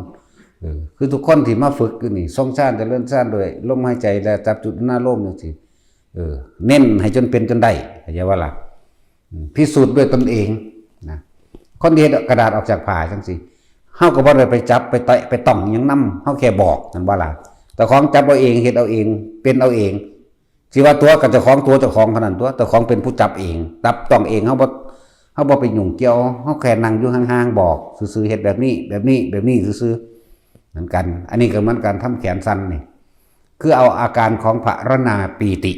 คือทุกคนที่มาฝึกอยู่นี่ทรงฌานเจริญฌานโดยลมหายใจและจับจุดหน้าลมจังซี่เน้นให้จนเป็นจนได้เข้าใจบ่ล่ะพิสูจน์ด้วยตนเองนะคนเฮ็ดกระดาษออกจากผ้าจังซี่เฮาก็บ่ได้ไปจับไปแตะไปต้องหยังนำเฮาแค่บอกนั่นบ่ล่ะแต่ของจับเอาเองเฮ็ดเอาเองเป็นเอาเองสิว่าตัวกับเจ้าของตัวเจ้าของเท่านั้นตัวเจ้าของเป็นผู้จับเองจับต้องเองเฮาบ่ไปยุ่งเกี่ยวเฮาแค่นั่งอยู่ห่างๆบอกซื่อๆเฮ็ดแบบนี้ซื่อๆเหมือนกันอันนี้ก็เหมือนกันทำแขนสั้นนี่คือเอาอาการของภรณาปีติ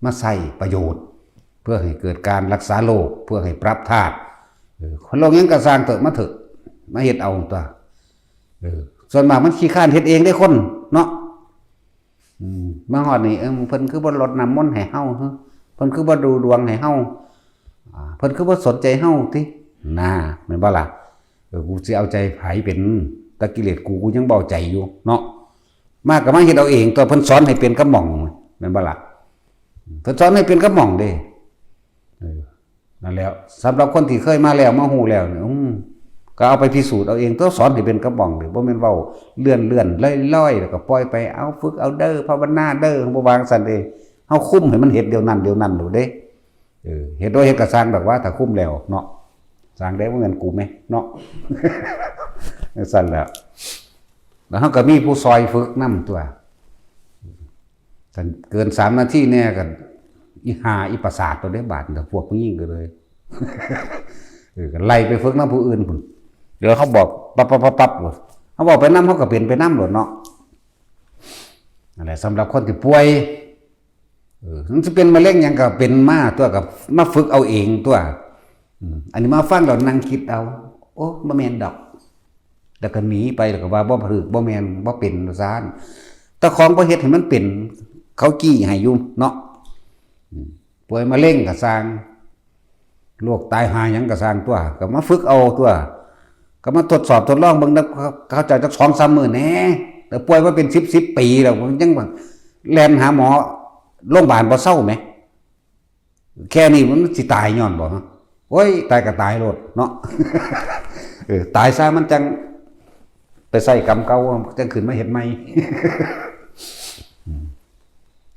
มาใส่ประโยชน์เพื่อให้เกิดการรักษาโรคเพื่อให้ปรับธาตุคนโลกยังก็สร้างเถอะมาเถอะมาเฮ็ดเอาตัวส่วนมากมันขี้ข้านเฮ็ดเองได้คนเนาะมาฮอดนี่เพิ่นคือบ่รดน้ำมนต์ให้เฮาเพิ่นคือบ่ดูดวงให้เฮาเพิ่นคือบ่สนใจเฮาติน่าแม่นบ่ล่ะกูสิเอาใจไผเป็นตะกิเลสกูยังเบาใจอยู่เนาะมาก็มาเฮ็ดเอาเองตัวเพิ่นสอนให้เป็นกระหม่องแม่นบ่ล่ะเพิ่นสอนให้เป็นกระหม่องเด้นั่นแล้วสำหรับคนที่เคยมาแล้วมาฮู้แล้วเนี่ยก็เอาไปพิสูจน์เอาเองตัวสอนให้เป็นกระหม่องเด้บ่แม่นเว้าเลื่อนๆลอยๆแล้วก็ปล่อยไปเอาฝึกเอาเด้อภาวนาเด้อบ่วางซั่นเด้เฮาคุมให้มันเฮ็ดเดี๋ยวนั้นดูเด้เฮ็ดโดยเฮ็ดก็สร้างแบบว่าถ้าคุมแล้วเนาะสร้างได้บ่แม่นกูแม่เนาะ ซั่นแล้วเฮาก็มีผู้ซอยฝึกนำตัว กันเกิน3 นาทีแน่กันอีหาอีประสาทตัวได้บาดแต่พวกผู้หญิงก็เลยกันไล่ไปฝึกน้ำผู้อื่นพุ่นเดี๋ยวเขาบอกปั๊บเขาบอกไปน้ำเขาก็เป็นไปน้ำหลดเนาะอะไรสำหรับคนที่ป่วยมันจะเป็นมะเร็งยังก็เป็นมาตัวกับมาฝึกเอาเองตัวอันนี้มาฟังเรานั่งคิดเอาโอ้บ่แม่นดอกแล้วก็หนีไปแล้วก็ว่าบ่ผึกบ่แม่นบ่เป็นซานแต่ของบ่เฮ็ดให้มันเป็นเขากี้ให้อยู่เนาะป่วยมะเร็งก็สร้างโรคตายหาหยังก็สร้างตัวก็มาฝึกเอาตัวก็มาทดสอบทดลองเบิ่งนักเข้าใจจัก 2-3 มื้อแหน่แต่ป่วยมาเป็น10 ปีแล้วยังแล่นหาหมอโรงพยาบาลบ่เศร้าไหมแค่นี้มันสิตายย้อนบ่ฮะโอ้ยตายก็ตายโลดเนาะตายซะมันจังไปใส่กรรมเก่าจังขึ้นมาเฮ็ดใหม่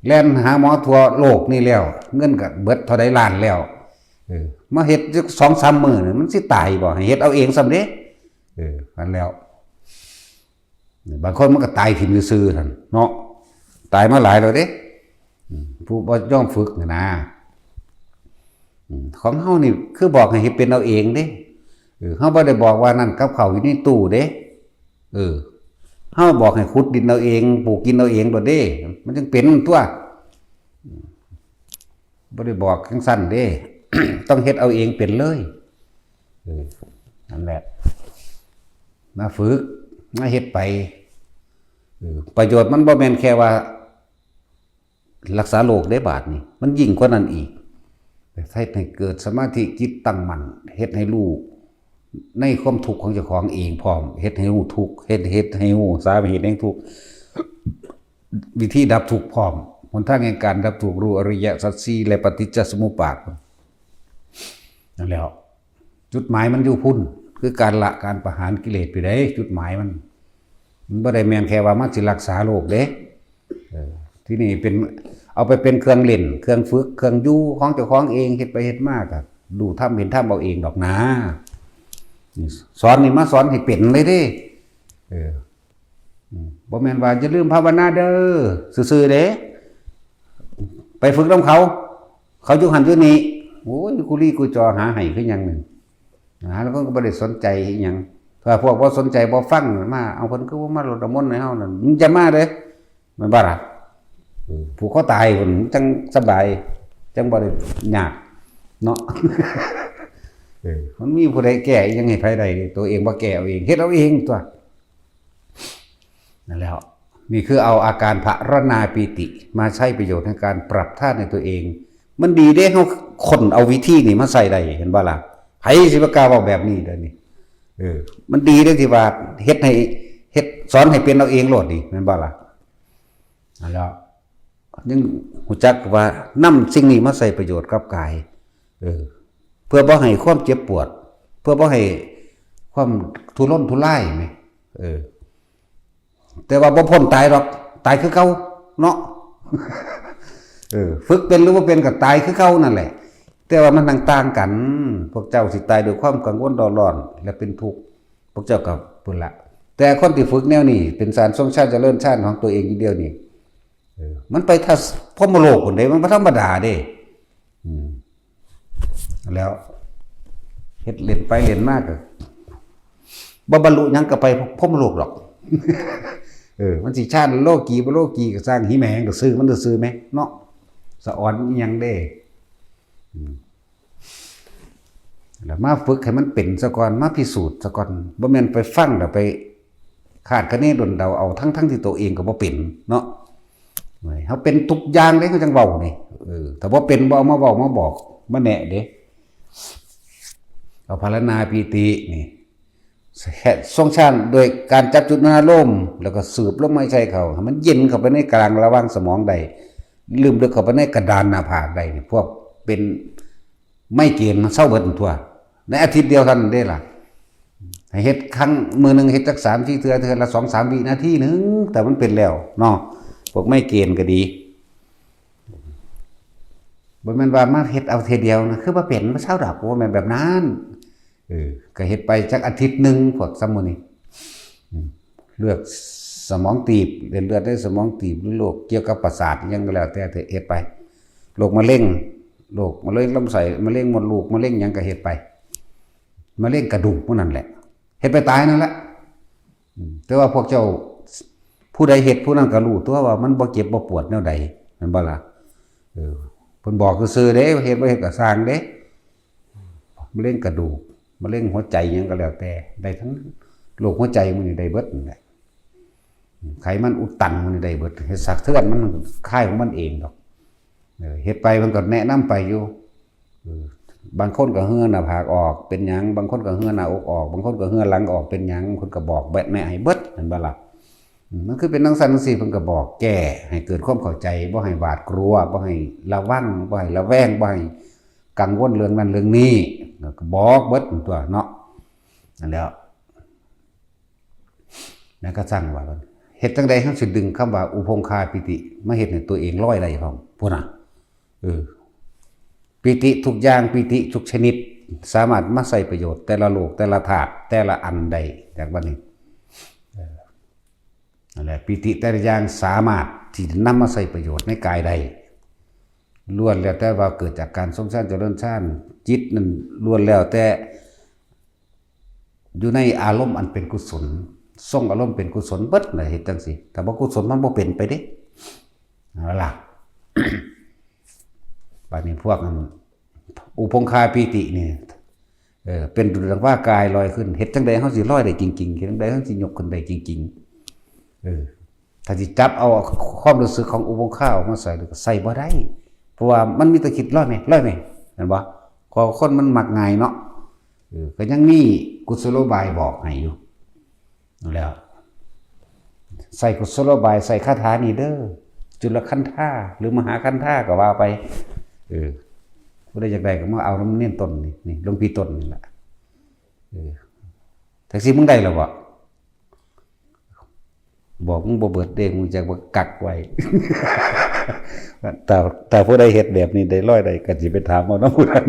แล่นหาหมอทั่วโลกนี่แล้วเงินก็เบิดเท่าใดล้านแล้วมาเฮ็ดจัก 2-3 มื้อนี่มันสิตายบ่ให้เฮ็ดเอาเองซำเด้อันแล้วบางคนมันก็ตายถิ่มซื่อๆซั่นเนาะตายมาหลายแล้วเด้ผู้บ่ยอมฝึกนี่นะของเฮานี่คือบอกให้เฮ็ดเป็นเอาเองเด้เฮาบ่ได้บอกว่านั่นกับข้าวอยู่ในตู้เด้เฮาบอกให้ขุดดินเอาเองปลูกกินเอาเองโดดเด้มันจึงเป็นตัวบ่ได้บอกจังซั่นเด้ ต้องเฮ็ดเอาเองเป็นเลยนั่นแหละมาฝึกมาเฮ็ดไปประโยชน์มันบ่แม่นแค่ว่ารักษาโรคได้บาดนี่มันยิ่งกว่านั้นอีกให้เกิดสมาธิจิตตั้งมั่นเฮ็ดให้รู้ในความทุกข์ของเจ้าของเองพร้อมเฮ็ดให้รู้ทุกข์เฮ็ดให้รู้สาเหตุแห่งทุกข์วิธีดับทุกข์พร้อมหนทางแห่งการดับทุกข์รู้อริยสัจสี่และปฏิจจสมุปบาทนั่นแหละจุดหมายมันอยู่พุ่นคือการละการประหารกิเลสไปได้จุดหมายมันบ่ได้แม่นแค่ว่ามันสิรักษาโรคเด้ที่นี่เป็นเอาไปเป็นเครื่องเล่นเครื่องฝึกเครื่องอยู่ของเจ้าของเองเฮ็ดไปเฮ็ดมาก็ดูทำเห็นทำเอาเองดอกนะสอนนี่มาสอนให้เป็นเลยเด้บ่แม่นว่าจะลืมภาวนาเด้อซื่อๆเด้ไปฝึกนำเขาอยู่หันอยู่นี่โอ้ยกุลีกุจอหาให้คือหยังนึงแล้วก็บ่ได้สนใจอีหยังถ้าพวกบ่สนใจบ่ฟังมาเอาเพิ่นคือบ่มารดน้ำมนต์ให้เฮานั่นมึงจะมาเด้มันบ่ล่ะผู้เขาตายเพิ่นจังสบายจังบ่ได้ยากเนาะมันมีผู้ใดแก้ยังให้ไผได้ตัวเองบ่แก้เอาเองเฮ็ดเอาเองตัวนั่นแหละนี่คือเอาอาการภรณาปีติมาใช้ประโยชน์ในการปรับธาตุในตัวเองมันดีเด้เฮาคนเอาวิธีนี่มาใส่ได้เห็นบ่ล่ะไผสิบ่กล้าเว้าแบบนี้เด้อนี่มันดีเด้ที่ว่าเฮ็ดสอนให้เป็นเอาเองโลดนี่แม่นบ่ล่ะนั่นแหละยังรู้จักว่านำสิ่งนี้มาใส่ประโยชน์กับกายเพื่อบ่ให้ความเจ็บปวดเพื่อบ่ให้ความทุรนทุรายไหมแต่ว่าบ่พ้นตายหรอกตายคือเก่าเนาะฝึกเป็นหรือบ่เป็นก็ตายคือเก่านั่นแหละแต่ว่ามันต่างกันพวกเจ้าสิตายด้วยความกังวลร้อนและเป็นทุกข์พวกเจ้าก็พุ่นละแต่คนที่ฝึกแนวนี้เป็นสารทรงชาติเจริญชาติของตัวเองอีกเดียวนี่มันไปทัศพรหมโลกพุ่นเด้มันบ่ธรรมดาเด้แล้วเฮ็ดเล่นไปเล่นมากก็บ่บรรลุหยังก็ไปพรหมโลกหรอกมันสิชาติโลกีบ่โลกีก็สร้างหิแมงก็ซื้อมันซื่อๆแม่เนาะสะอ่อนอีหยังเด้แล้วมาฝึกให้มันเป็นซะก่อนมาพิสูจน์ซะก่อนบ่แม่นไปฟังแล้วไปคาดคะเนดนเดาเอาทั้งที่ตัวเองก็บ่เป็นเนาะเฮาเป็นทุกอย่างเด้ก็จังเว้านี่ถ้าบ่เป็นบ่เอามาเว้ามาบอกมาแนะเด้เอาภารณาปีตินี่ทรงชาติโดยการจับจุดอารมณ์แล้วก็สืบลมหายใจเข้าให้มันเย็นเข้าไปในกลางระหว่างสมองได้ลืมลึกเข้าไปในกระดานหน้าผากได้พวกเป็นไม่เกณฑ์เศร้าเบิดทั่วในอาทิตย์เดียวเท่านั้นได้ล่ะให้เฮ็ดครั้งมื้อนึงเฮ็ดจัก3-4เทื่อละ 2-3 วินาทีนึงแต่มันเป็นแล้วเนาะพวกไม่เกณฑ์ก็ดีบ่แม่นว่ามาเฮ็ดเอาเทื่อเดียวนะคือบ่เป็นบ่เศร้าดอกบ่แม่นแบบนั้นก็เฮ็ดไปจักอาทิตย์นึงพวกซัมมื้อนี้เลือก สมองตีบเลือดในสมองตีบหรือโรคเกี่ยวกับประสาทยังก็แล้วแต่เฮ็ดไปโรคมะเร็งลำไส้มะเร็งมดลูกมะเร็งหยังก็เฮ็ดไปมะเร็งกระดูกพวกนั้นแหละเฮ็ดไปตายนั่นแหละแต่ว่าพวกเจ้าผู้ใดเฮ็ดผู้นั้นก็รู้ตัวว่ามันบ่เจ็บบ่ปวดแนวใดแม่นบ่ล่ะเพิ่นบอกซื่อๆเด้เฮ็ดบ่เฮ็ดก็สร้างเด้มะเร็งกระดูกมะเร็งหัวใจหยังก็แล้วแต่ได้ทั้งโรคหัวใจมื้อนี้ได้เบิดนั่นแหละไขมันอุดตันมื้อนี้ได้เบิดเฮ็ดสักเทื่อนมันคายของมันเองดอกเฮ็ดไปมันก็แนะนำไปอยู่บางคนก็เหือหน้าผากออกเป็นหยังบางคนก็เหือหน้าอกออกบางคนก็เหือหลังออกเป็นหยังคนก็บอกแนะให้เบิดนั่นบ่ล่ะมันคือเป็นจังซั่นจังซี่เพิ่นก็บอกแก้ให้เกิดความเข้าใจบ่ให้หวาดกลัวบ่ให้ระวังบ่ให้ระแวงบ่ให้กังวลเรื่องนั้นเรื่องนี้ก็บอกเบิดตัวเนาะนั่นแล้วนั่นก็สั่งว่าเฮ็ดจังใดเฮาสิดึงคำว่าอุพงคาปิติมาเฮ็ดให้ตัวเองลอยได้พร้อมพุ่นน่ะปิติทุกอย่างปิติทุกชนิดสามารถมาใช้ประโยชน์แต่ละโลกแต่ละธาตุแต่ละอันใดจากบัดนี้นั่นแหละปิติแต่ละอย่างสามารถที่นำมาใช้ประโยชน์ในกายใดล้วนแล้วแต่ว่าเกิดจากการทรงสร้างเจริญสร้างจิตนั้นล้วนแล้วแต่อยู่ในอารมณ์อันเป็นกุศลทรงอารมณ์เป็นกุศลเบิดน่ะเฮ็ดจังซี่ถ้าบ่กุศลมันบ่เป็นไปเด้นั่นล่ะ บัดนี้พวกอุพงคาปิตินี่เป็นดุจดังว่ากายลอยขึ้นเฮ็ดจังใดเฮาสิลอยได้จริงๆเฮ็ดจังใดเฮาสิยกขึ้นได้จริงๆถ้าสิจับเอาความรู้สึกของอุพงคาออกมาใส่ก็ใส่บ่ได้เพราะว่ามันมีแต่คิดลอยไหมเห็นบ่คนมันมักง่ายเนาะก็ยังมีกุศโลบายบอกให้อยู่นั่นแล้วใส่กุศโลบายใส่คาถานี่เด้อจุลคันธาหรือมหาคันธาก็ว่าไปผู้ใดอยากได้ก็มาเอาน้ำเน้นต้นนี่หลวงพี่ต้นนี่แหละแท็กซี่มึงได้หรอวะบอกมึงบ่เบิดเด้มึงจะบ่กักไว้ แต่ผู้ใดเฮ็ดแบบนี้ได้ร้อยได้ก็สิไปถามเอาน้ำผู้นั้น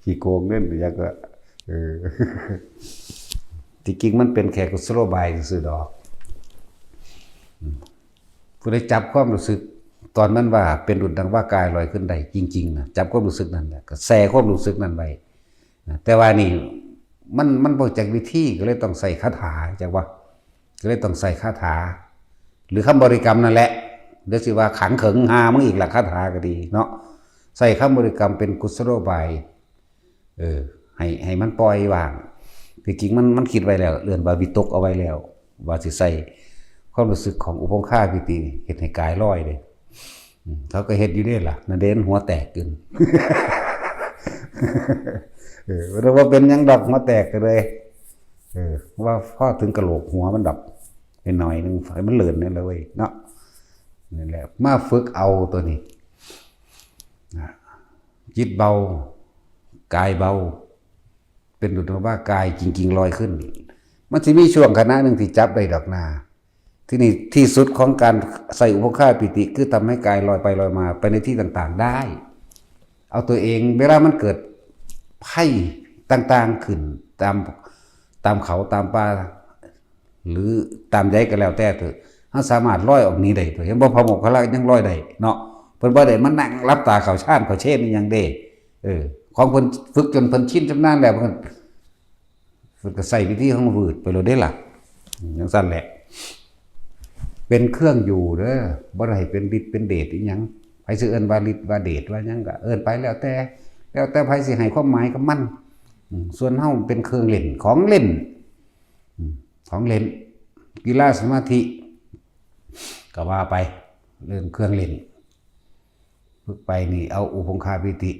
ขี้โกงเล่นอยากก็ที่จริงมันเป็นแค่กุศโลบายซื่อดอกผู้ใดจับความรู้สึกตอนนั้นว่าเป็นดุจดังว่ากายลอยขึ้นได้จริงๆนะจับความรู้สึกนั้นแหละก็แส่ความรู้สึกนั้นไว้แต่ว่านี่มันบ่จักวิธีก็เลยต้องใส่คาถาจักว่าก็เลยต้องใส่คาถาหรือคำบริกรรมนั่นแหละเดี๋ยวสิว่าขังเขิงหามึงอีกละคาถาก็ดีเนาะใส่คำบริกรรมเป็นกุศโลบายให้มันปล่อยวางที่จริงมันคิดไว้แล้วเรือนว่าวิตกเอาไว้แล้วว่าสิใส่ความรู้สึกของอุปงคาปิติเฮ็ดให้กายลอยเลยเขาก็เฮ็ดอยู่นี่ล่ะนั่นเด่นหัวแตกขึ้นว่าเป็นยังดอกหัวแตกกันเลยว่าพอถึงกระโหลกหัวมันดับไปหน่อยนึงให้มันเลื่อนนี่เลยเนาะนี่แหละมาฝึกเอาตัวนี้จิตเบากายเบาเป็นดุจว่ากายจริงๆลอยขึ้นมันจะมีช่วงขณะหนึ่งที่จับได้ดอกนาที่นี่ที่สุดของการใส่อุปคาปิติคือทำให้กายลอยไปลอยมาไปในที่ต่างๆได้เอาตัวเองเวลามันเกิดไพ่ต่างๆขึ้นตามเขาตามป่าหรือตามใจก็แล้วแต่เถอะเขาสามารถลอยออกนี้ได้ตัวเห็นบ่พอหมกพละยังลอยได้เนาะเพิ่นบ่ได้มันนั่งรับตาเขาชาญเขาเช่นนี่ยังเด้ของเพิ่นฝึกจนเพิ่นชินชำนาญแล้วเพิ่นก็ใส่วิธีของวืดไปเลยได้ล่ะจังซั่นแหละเป็นเครื่องอยู่เด้อบ่ได้เป็นฤทธิ์เป็นเดชอีหยังไผสิเอิ้นว่าฤทธิ์ว่าเดชว่าหยังก็เอิ้นไปแล้วแต่ไผสิให้ความหมายกับมันส่วนเฮาเป็นเครื่องเล่นของเล่นกีฬาสมาธิก็ว่าไปเรื่องเครื่องเล่นฝึกไปนี่เอาอุปงคาปิติ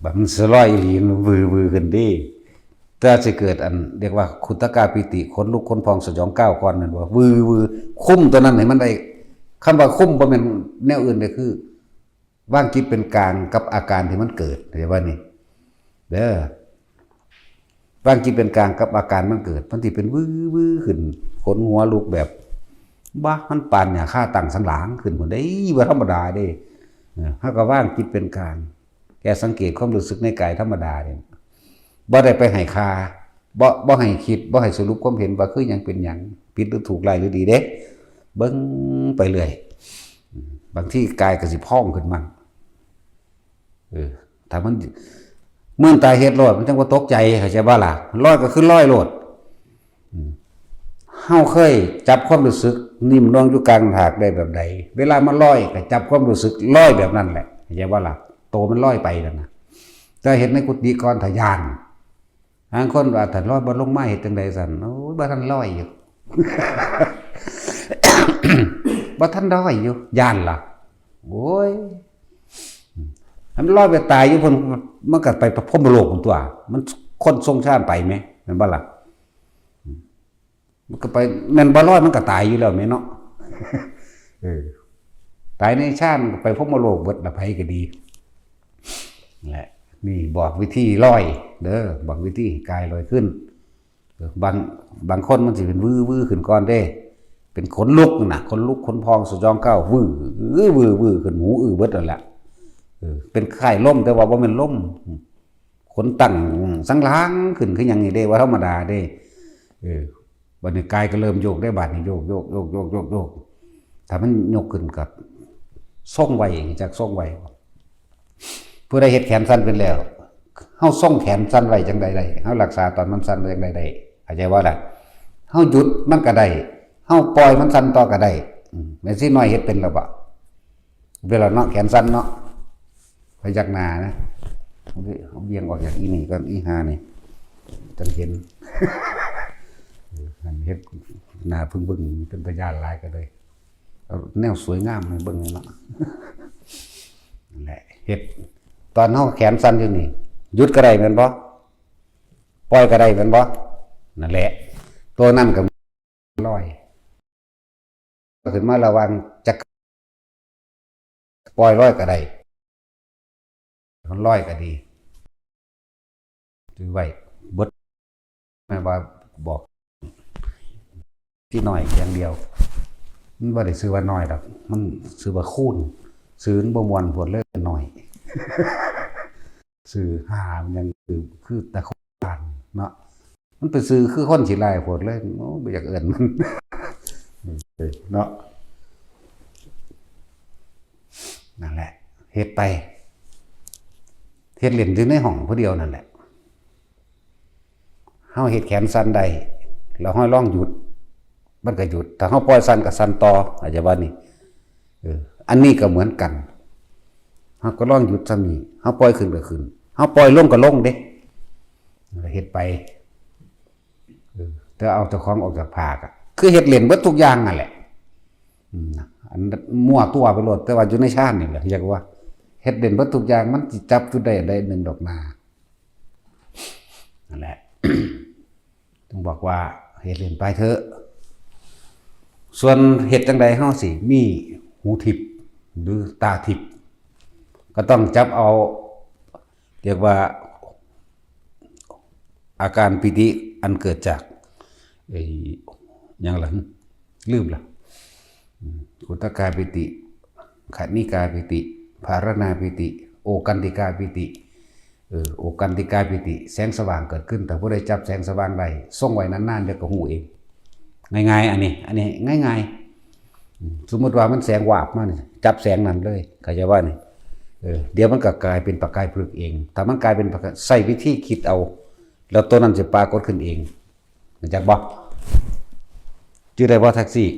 แบบมันสลอยอีหลีมันวือขึ้นดิถ้าจะเกิดอันเรียกว่าขุตกาปิติขนลุกขนพองสยองก้าวก่อนนั่นว่าวือคุ้มตัวนั้นให้มันได้คำว่าคุ้มบ่แม่นแนวอื่นเลยคือว่างจิตเป็นกลางกับอาการที่มันเกิดเรียกว่านี่เด้อว่างจิตเป็นกลางกับอาการมันเกิดมันสิเป็นวือขึ้นขนหัวลุกแบบบ้ามันปานเนี่ยค่าตั้งสันหลังขึ้นพุ่นได้บ่ธรรมดาเด้เฮาก็ว่างจิตเป็นกลางแกสังเกตความรู้สึกในกายธรรมดาเนี่ยบ่ได้ไปให้ค่า บ่ให้คิดบ่ให้สรุปความเห็นว่าคือหยังเป็นหยังผิดหรือถูกไรหรือดีเด้เบิ่งไปเรื่อยบางที่กายก็สิพองขึ้นมั่งถ้ามันเมื่อตายเฮ็ดโลดมันจังว่าตกใจเข้าใจบ่ล่ะลอยก็คือลอยโลดเฮาเคยจับความรู้สึกนิ่มลงอยู่กลางถากได้แบบใดเวลามันลอยก็จับความรู้สึกลอยแบบนั้นแหละเข้าใจบ่ล่ะโตมันลอยไปนั่นน่ะแต่เห็นในกุฏิก่อนทะยานบางคนว่าถ้าลอยบ่ลงมาเฮ็ดจังได๋ซั่นโอ้ยบ่ทันลอยอยู่ บ่ทันลอยอยู่ย่านล่ะโอ้ยมันลอยไปตายอยู่เพิ่นมันก็ไปพรหมโลกพุ่นตัวมันคนทรงชาติไปมั้ยแม่นบ่ล่ะมันก็ไปแม่นบ่ลอยมันก็ตายอยู่แล้วแม่เนาะ ตายในชาติไปพรหมโลกเบิดละไผก็ดีแหละนี่บอกวิธีลอยเด้อบอกวิธีกายลอยขึ้นบางคนมันสิเป็นวื้อขึ้นก่อนเด้เป็นขนลุกน่ะขนลุกขนพองสยองก้าววื้อขึ้นหูเบิดนั่นแหละเป็นไข้ล่มแต่ว่าบ่แม่นล่มขนตั้งสังล้างขึ้นคือหยังนี่เด้ว่าธรรมดาเด้บัดนี้กายก็เริ่มโยกได้บาดนี้โยกถ้ามันยกขึ้นกับส่งไว้จากส่งไว้ผู้ใดเฮ็ดแขนสั้นเป็นแล้วเฮาส่งแขนสั้นไว้จังใดได้เฮารักษาตอนมันสั้นจังใดได้เข้าใจบ่ล่ะเฮาหยุดมันก็ได้เฮาปล่อยมันสั้นต่อก็ได้แม่นสิน้อยเฮ็ดเป็นแล้วบ่เวลาเนาะแขนสั้นเนาะไปจากหน้านะเอาเบี่ยงออกจากอีนี่ก่อนอีหานี่จังเห็นอันเฮ็ดหน้าพึ่งเป็นพยานหลายก็เลยเอาแนวสวยงามให้เบิ่งเนาะนั่นแหละเฮ็ดตอนเฮาแขนสั้นอยู่นี่หยุดก็ได้แม่นบ่ปล่อยก็ได้แม่นบ่นั่นแหละตัวนั้นก็ลอยขึ้นมาระวังจักปล่อยลอยก็ได้มันลอยก็ดีถือไว้เบิดแม่ว่าบอกที่น้อยอย่างเดียวมันบ่ได้ซื้อว่าน้อยดอกมันซื้อว่าคูณซื้อบ่ม่วนพวดเลยน้อย ซื้อหามันยังคือแต่คนเนาะมันไปซื้อคือคนสิหลายพวดเลยโอ้บ่อยากเอิ้นมัน เนาะนั่นแหละเฮ็ดไปเฮ็ดเล่นอยู่ในห้องผู้เดียวนั่นแหละเฮาเฮ็ดแขนสั้นได้แล้วเฮาลองหยุดมันก็หยุดถ้าเฮาปล่อยสั้นก็สั้นต่ออาจจะว่านี่อันนี้ก็เหมือนกันเฮาก็ลองหยุดซะนี่เฮาปล่อยขึ้นก็ขึ้นเฮาปล่อยลงก็ลงเด้เฮ็ดไปแต่เอาเจ้าของออกจากภาคคือเฮ็ดเล่นเบิดทุกอย่างนั่นแหละอันมั่วตัวไปโลดแต่ว่าอยู่ในชาตินี่แหละอยากว่าเฮ็ดเด่นเบิดทุกอย่างมันสิจับจุดได้หนึ่งดอกนานั่นแหละ ต้องบอกว่าเฮ็ดเล่นไปเถอะส่วนเฮ็ดจังใดเฮาสิมีหูทิพย์หรือตาทิพย์ก็ต้องจับเอาเรียกว่าอาการปิติอันเกิดจากหยังล่ะลืมล่ะอุตกาปิติขันนิกาปิติภารณาปิติโอกันติกาปิติโอกันติกาปิติแสงสว่างเกิดขึ้นแต่ผู้ใดจับแสงสว่างได้ส่งไว้นานๆเดี๋ยวก็หูเองง่ายๆอันนี้ง่ายๆสมมติว่ามันแสงวาบมาเนี่ยจับแสงนั้นเลยเข้าใจว่านี่เดี๋ยวมันก็กลายเป็นประกายพลึกเองถ้ามันกลายเป็นประกายใส่วิธีคิดเอาแล้วตัวนั้นจะปรากฏขึ้นเองมันจักบ่ชื่อได้ว่าแท็กซี่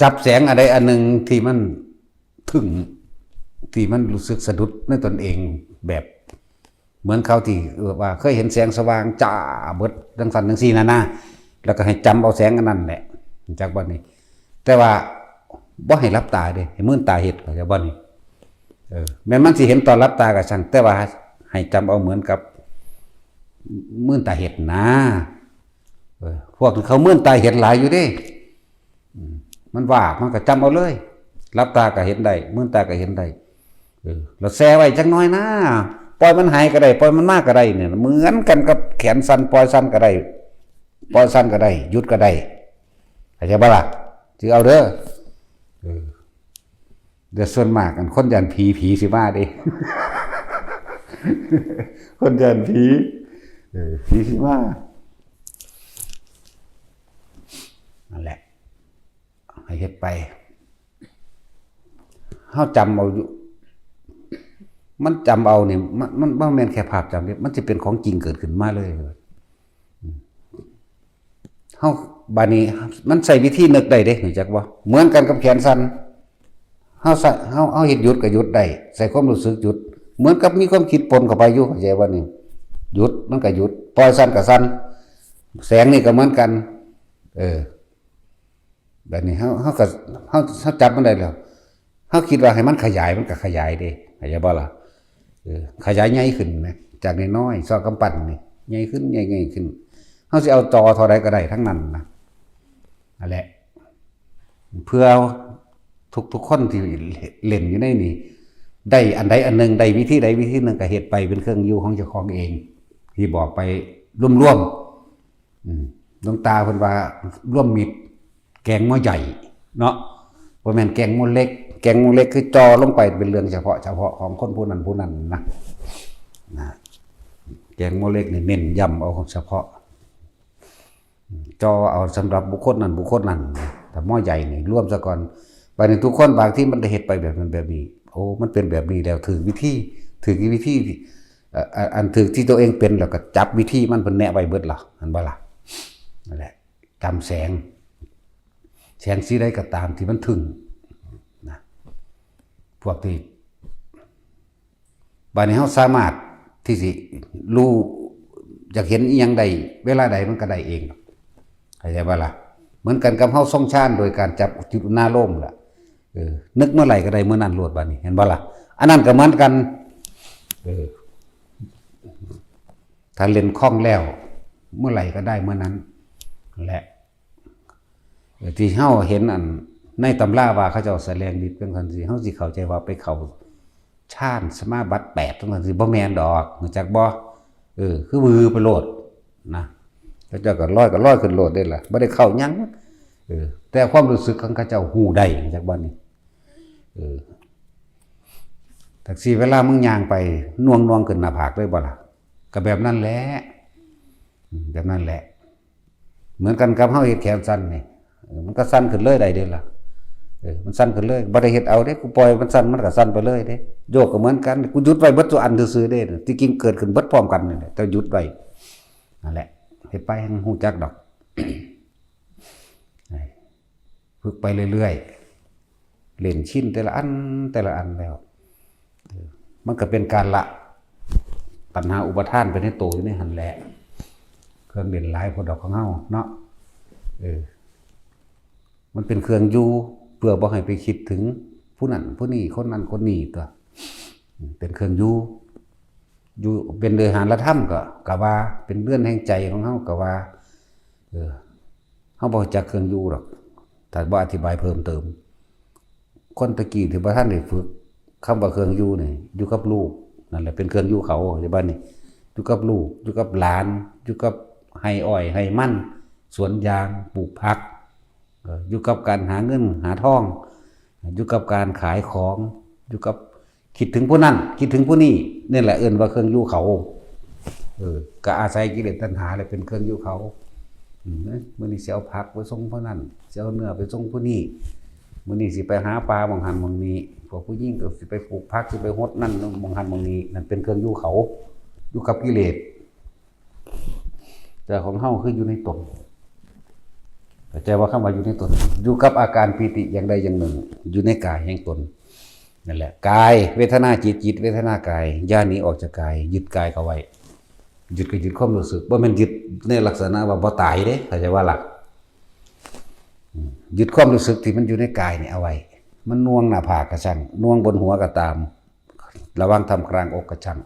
จับแสงอะไรอันหนึ่งที่มันถึงที่มันรู้สึกสะดุดในตนเองแบบเหมือนเขาที่ว่าเคยเห็นแสงสว่างจ้าเบิดดังสันดังซีนะแล้วก็ให้จำเอาแสงอันนั้นแหละจากบ้านนี้แต่ว่าบ่ให้รับตาเด้ให้มื่นตาเห็ดจากบ้านนี้แม้มันสิเห็นตอนรับตากับช่างแต่ว่าให้จำเอาเหมือนกับมื่นตาเห็ดนะพวกเขามื่นตาเห็ดหลายอยู่เด้มันว่ามันก็จำเอาเลยรับตาก็เห็นได้มื่นตาก็เห็นได้เราแซ่ไว้จังน้อยนะปล่อยมันหายก็ได้ปล่อยมันมากก็ได้เนี่ยเหมือนกันกับแขนสั้นปล่อยสั้นก็ได้ปล่อยสั้นก็ได้หยุดก็ได้เข้าใจบ่ล่ะจือเอาเด้อเดี๋ยวส่วนมากกันคนยันผีสิมาดิ คนยันผี พี่คิดว่านั่นแหละให้เฮ็ดไปเฮาจำเอาอยู่มันจำเอาเนี่ยมันบ่แม่นแค่ภาพจำเนี่ยมันจะเป็นของจริงเกิดขึ้นมาเลยเฮาบาดนี้มันใช้วิธีนึกได้เด้รู้จักบ่เหมือนกันกับแขนสั่นเฮาเฮ็ดหยุดก็หยุดได้ใส่ความรู้สึกหยุดเหมือนกับมีความคิดปนเข้าไปอยู่เข้าใจบ่นี่หยุดมันก็หยุดปล่อยสั่นก็สั่นแสงนี่ก็เหมือนกันแบบนี้เฮาก็เฮาจับมันได้แล้วเฮาคิดว่าให้มันขยายมันก็ขยายเด้เข้าใจบ่ล่ะขยายใหญ่ขึ้นนะจากน้อยๆซอกกำปั้นนี่ใหญ่ขึ้นใหญ่ๆขึ้นเฮาสิเอาจอเท่าใดก็ได้ทั้งนั้นนะนั่นแหละเพื่อทุกคนที่เล่นอยู่ในนี่ได้อันใดอันหนึ่งได้วิธีใดวิธีหนึ่งก็เฮ็ดไปเป็นเครื่องอยู่ของเจ้าของเองที่บอกไปร่วมๆหลวงตาเพิ่นว่าร่วมมิตรแกงหม้อใหญ่เนาะบ่แม่นแกงหม้อเล็กแกงหม้อเล็กคือจอลงไปเป็นเรื่องเฉพาะของคนผู้นั้นนะแกงหม้อเล็กนี่เน้นย้ำเอาเฉพาะจอเอาสำหรับบุคคลนั้นแต่หม้อใหญ่นี่ร่วมซะก่อนไปในทุกคนบางที่มันได้เฮ็ดไปแบบนี้โอ้มันเป็นแบบนี้แล้วถือวิธีอันถือที่ตัวเองเป็นแล้วก็จับวิธีมันเพิ่นแนะไว้เบิดล่ะอันบ่ล่ะนั่นแหละจำแสงสีใดก็ตามที่มันถึงนะพวกที่บัดนี้เฮาสามารถที่สิรู้อยากเห็นอีหยังใดเวลาใดมันก็ได้เองเข้าใจบ่ล่ะเหมือนกันกับเฮาทรงฌานโดยการจับจุดหน้าลมล่ะนึกเมื่อไหร่ก็ได้เมื่อนั้นโลดบัดนี้เห็นบ่ล่ะอันนั้นก็เหมือนกันถ้าเล่นคล่องแล้วเมื่อไหร่ก็ได้เมื่อนั้นแหละที่เฮาเห็นอันในตำราว่าเขาเจ้าแสดงฤทธิ์เป็นจังซี่เฮาสิเข้าใจว่าไปเข้าฌานสมาบัติ8จังซี่บ่แม่นดอกรู้จักบ่คือวือไปโลดนะเขาเจ้าก็ลอยขึ้นโลดได้ล่ะบ่ได้เข้าหยังแต่ความรู้สึกของเขาเจ้าฮู้ได้จักบ่นี่แท็กซี่เวลามึงย่างไปน่วงขึ้นหน้าผากเลยบ่ล่ะก็แบบนั้นแหละแบบนั้นแหละเหมือนกันกับเฮาเฮ็ดแขนสั้นนี่มันก็สั้นขึ้นเลยได้เด้ล่ะมันสั้นขึ้นเลยบ่ได้เฮ็ดเอาเด้กูปล่อยมันสั้นมันก็สั้นไปเลยเด้โยกก็เหมือนกันกูหยุดไว้เบิดตัวอันซื่อๆเด้ที่จริงเกิดขึ้นเบิดพร้อมกันนี่แหละแต่หยุดไว้นั่นแหละเฮ็ดไปให้มันฮู้จักดอกฝึกไปเรื่อยๆเล่นชิ้นแต่ละอันแล้วมันก็เป็นการละปัญหาอุปทานไปในตัวอยู่ในหั่นแหละเครื่องเล่นหลายพอดอกของเฮาเนาะมันเป็นเครื่องอยู่เพื่อบ่ให้ไปคิดถึงผู้นั้นผู้นี้คนนั้นคนนี้ตัวเป็นเครื่องอยู่เป็นเรือนหาธรรมก็ว่าเป็นเรือนแห่งใจของเฮาก็ว่าเฮาบ่จักเครื่องอยู่หรอกถ้าบ่อธิบายเพิ่มเติมคนตะกี้ที่บ่ทันได้ฝึกคำว่าเครื่องอยู่นี่อยู่กับลูกนั่นแหละเป็นเครื่องอยู่เขาใช่บ่นี่อยู่กับลูกอยู่กับหลานอยู่กับไร่อ้อยไร่มันสวนยางปลูกผักอยู่กับการหาเงินหาทองอยู่กับการขายของอยู่กับคิดถึงผู้นั้นคิดถึงผู้นี้นี่แหละเอิ้นว่าเครื่องอยู่เขาก็อาศัยกิเลสตัณหาเลยเป็นเครื่องอยู่เขามื้อนี้สิเอาผักไปส่งผู้นั้นสิเอาเนื้อไปส่งผู้นี้มื้อนี้สิไปหาปลาหม้องหันหม้องนี้พวกผู้หญิงก็สิไปปลูกผักสิไปรดนั่นหม้องหันหม้องนี้นั่นเป็นเครื่องอยู่เขาอยู่กับกิเลสแต่ของเฮาคืออยู่ในตนเข้าใจว่าคำว่าอยู่ในตนอยู่กับอาการปีติอย่างใดอย่างหนึ่งอยู่ในกายแห่งตนนั่นแหละกายเวทนาจิตเวทนากายอย่าหนีออกจากกายยึดกายเข้าไว้ยึดก็ยึดความรู้สึกบ่แม่นยึดในลักษณะว่าบ่ตายเด้เข้าใจว่าหลักยึดความรู้สึกที่มันอยู่ในกายนี่เอาไว้มันน่วงหน้าผากก็ช่างน่วงบนหัวก็ตามระวังทำกลางอกก็ช่าง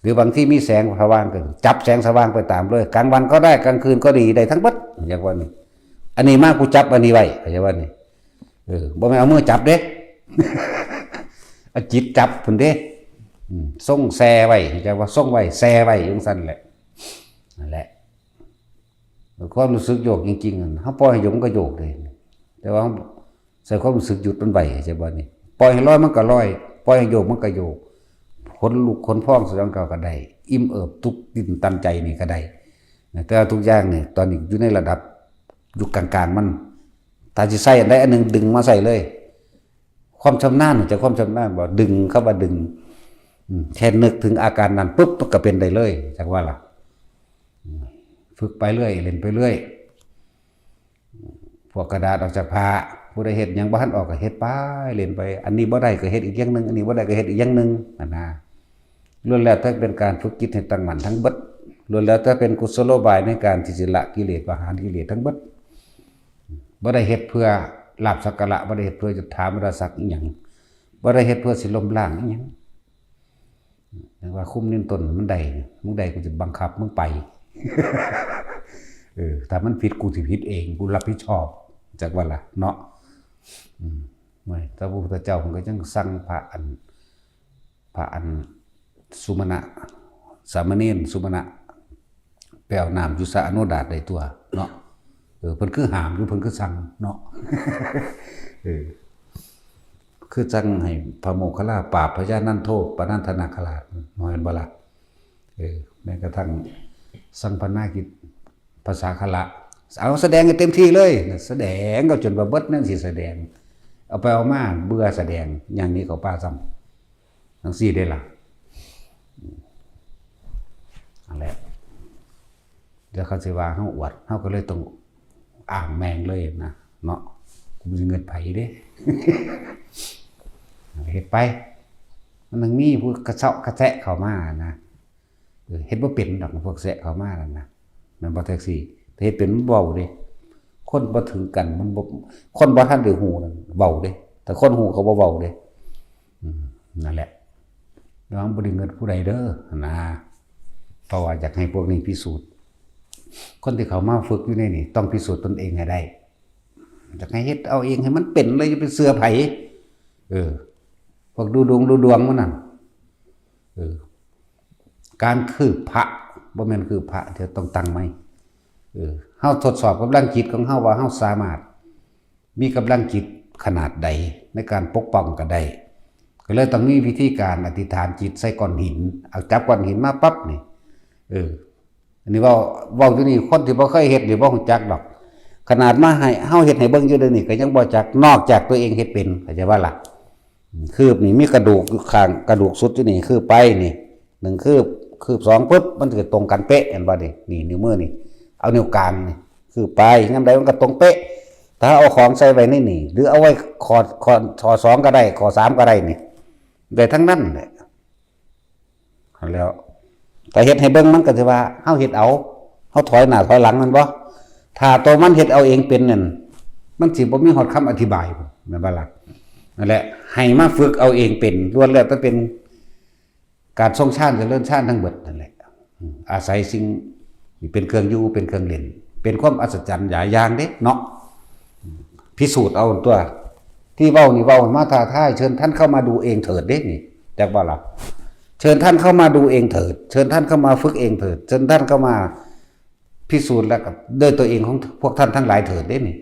หรือบางที่มีแสงสว่างก็จับแสงสว่างไปตามเลยกลางวันก็ได้กลางคืนก็ดีได้ทั้งหมดอย่างว่านี่อันนี้มากกูจับอันนี้ไว้เข้าใจว่านี่บ่แม่นเอามือจับเด้ เอาจิตจับพุ่นเด้ส่งแซ่ไว้เข้าใจว่าส่งไว้แซ่ไว้จังซั่นแหละนั่นแหละความรู้สึกโยกจริงๆเฮาปล่อยให้โยกมันก็โยกเลยแต่ว่าใส่ความรู้สึกหยุดมันไว้เข้าใจบ่นี่ปล่อยให้ลอยมันก็ลอยปล่อยให้โยกมันก็โยก ขนลุกขนพองสยองเก่าก็ได้อิ่มเอิบทุกดินตันใจนี่ก็ได้แต่ทุกอย่างนี่ตอนนี้อยู่ในระดับอยู่กลางๆมันถ้าสิใส่อันใดอันหนึ่งดึงมาใส่เลยความชำนาญจะความชำนาญบ่ดึงเข้ามาดึงแค่นึกถึงอาการนั้นปุ๊บมันก็เป็นได้เลยจักว่าล่ะฝึกไปเรื่อยเล่นไปเรื่อยพวกกระดาษออกจากผ้าผู้ใดเฮ็ดหยังบ่ทันออกก็เฮ็ดไปเล่นไปอันนี้บ่ได้ก็เฮ็ดอีกอย่างนึงอันนี้บ่ได้ก็เฮ็ดอีกอย่างนึงนั่นนะล้วนแล้วแต่เป็นการฝึกจิตให้ตั้งมั่นทั้งเบิดล้วนแล้วแต่เป็นกุศโลบายในการที่จะละกิเลสประหารกิเลสทั้งเบิดบ่ได้เฮ็ดเพื่อลาภสักการะบ่ได้เฮ็ดเพื่อจะถามราศักดิ์อีหยังบ่ได้เฮ็ดเพื่อสิล้มล้างอีหยังอย่างว่าคุ้มนิ้นต้นมันได้มึงได้กูจะบังคับมึงไปถ้ามันผิดกูสิผิดเองกูรับผิดชอบจักว่าล่ะเนาะไม่พระพุทธเจ้ามันก็ยังสั่งพระอันสุมาณะสามเณรสุมาณะแปลวน้ำอยู่สระอโนดาตได้ตัวเนาะเพิ่นคือห้ามหรือเพิ่นคือสั่งเนาะคือสั่งให้พระโมคคัลลาปราบพญานันโทปนันทนาคราชน้อยบ่ล่ะแม้กระทั่งสังพนากิจภาษาคละเอาแสดงให้เต็มที่เลยแสดงก็จนว่าเบิดนั่นสิแสดงเอาไปเอามาเบื่อแสดงอย่างนี้เขาป้าซ้ำทั้งสี่ได้ล่ะอะไรเดี๋ยวเขาสิว่าเฮาอวดเฮาก็เลยต้องอ่างแมงเลยนะเนาะกูมีเงินไผเด้ เฮ็ดไปมันนึงมีผู้กระเซาะกระแทะเข้ามานะเฮ็ดบ่เป็นดอกพวกแซะเข้ามานั่นนะมันบ่แท็กซี่แต่เฮ็ดเป็นมันเว้าเด้คนบ่ถึงกันมันบ่คนบ่ทันได้ฮู้นั่นเว้าเด้แต่คนฮู้เขาบ่เว้าเด้นั่นแหละระวังบ่ได้เงินผู้ใดเด้อนะเพราะว่าอยากให้พวกนี้พิสูจน์คนที่เขามาฝึกอยู่ในนี่ต้องพิสูจน์ตนเองให้ได้อยากให้เฮ็ดเอาเองให้มันเป็นเลยอย่าไปเชื่อไผพวกดูดวงมันนั่นการคืบพระบ่แม่นคือพระเดี๋ยวต้องตั้งไว้เฮาทดสอบกำลังจิตของเฮาว่าเฮาสามารถมีกำลังจิตขนาดใดในการปกป้องก็ได้ก็เลยต้องมีวิธีการอธิษฐานจิตใส่ก้อนหินเอาจับก้อนหินมาปั๊บนี่อันนี้เว้าอยู่นี่คนที่บ่เคยเฮ็ดหรือบ่รู้จักดอกขนาดมาให้เฮาเฮ็ดให้เบิ่งอยู่เดี๋ยวนี้ก็ยังบ่จักนอกจากตัวเองเฮ็ดเป็นเข้าใจว่าล่ะคืบนี่มีกระดูกอยู่ข้างกระดูกสุดอยู่นี่คือไปนี่1คืบ2ปึ๊บมันจะตรงกันเป๊ะเห็นบ่นี่นิ้วมือนี่เอานิ้วกลางนี่คือไปยามใดมันก็ตรงเป๊ะถ้าเอาของใส่ไว้ในนี่หรือเอาไว้คอ2ก็ได้คอ3ก็ได้นี่ได้ทั้งนั้นแหละแล้วแต่เฮ็ดให้เบิ่งมันก็สิว่าเฮาเฮ็ดเอาเฮาถอยหน้าถอยหลังมันบ่ถ้าตัวมันเฮ็ดเอาเองเป็นนั่นมันสิบ่มีฮอดคำอธิบายแม่นบ่ล่ะนั่นแหละให้มาฝึกเอาเองเป็นล้วนแล้วแต่เป็นการทรงชาติเจริญชาติทั้งเบิดนั่นแหละอาศัยสิ่งนี่เป็นเครื่องอยู่เป็นเครื่องเล่นเป็นความอัศจรรย์หลายอย่างเด้เนาะพิสูจน์เอาตัวที่เว้านี่เว้ามาท้าทายเชิญท่านเข้ามาดูเองเถิดเด้นี่จักบ่ล่ะเชิญท่านเข้ามาดูเองเถิดเชิญท่านเข้ามาฝึกเองเถิดเชิญท่านเข้ามาพิสูจน์แล้วกับด้วยตัวเองของพวกท่านทั้งหลายเถิดเด้นี่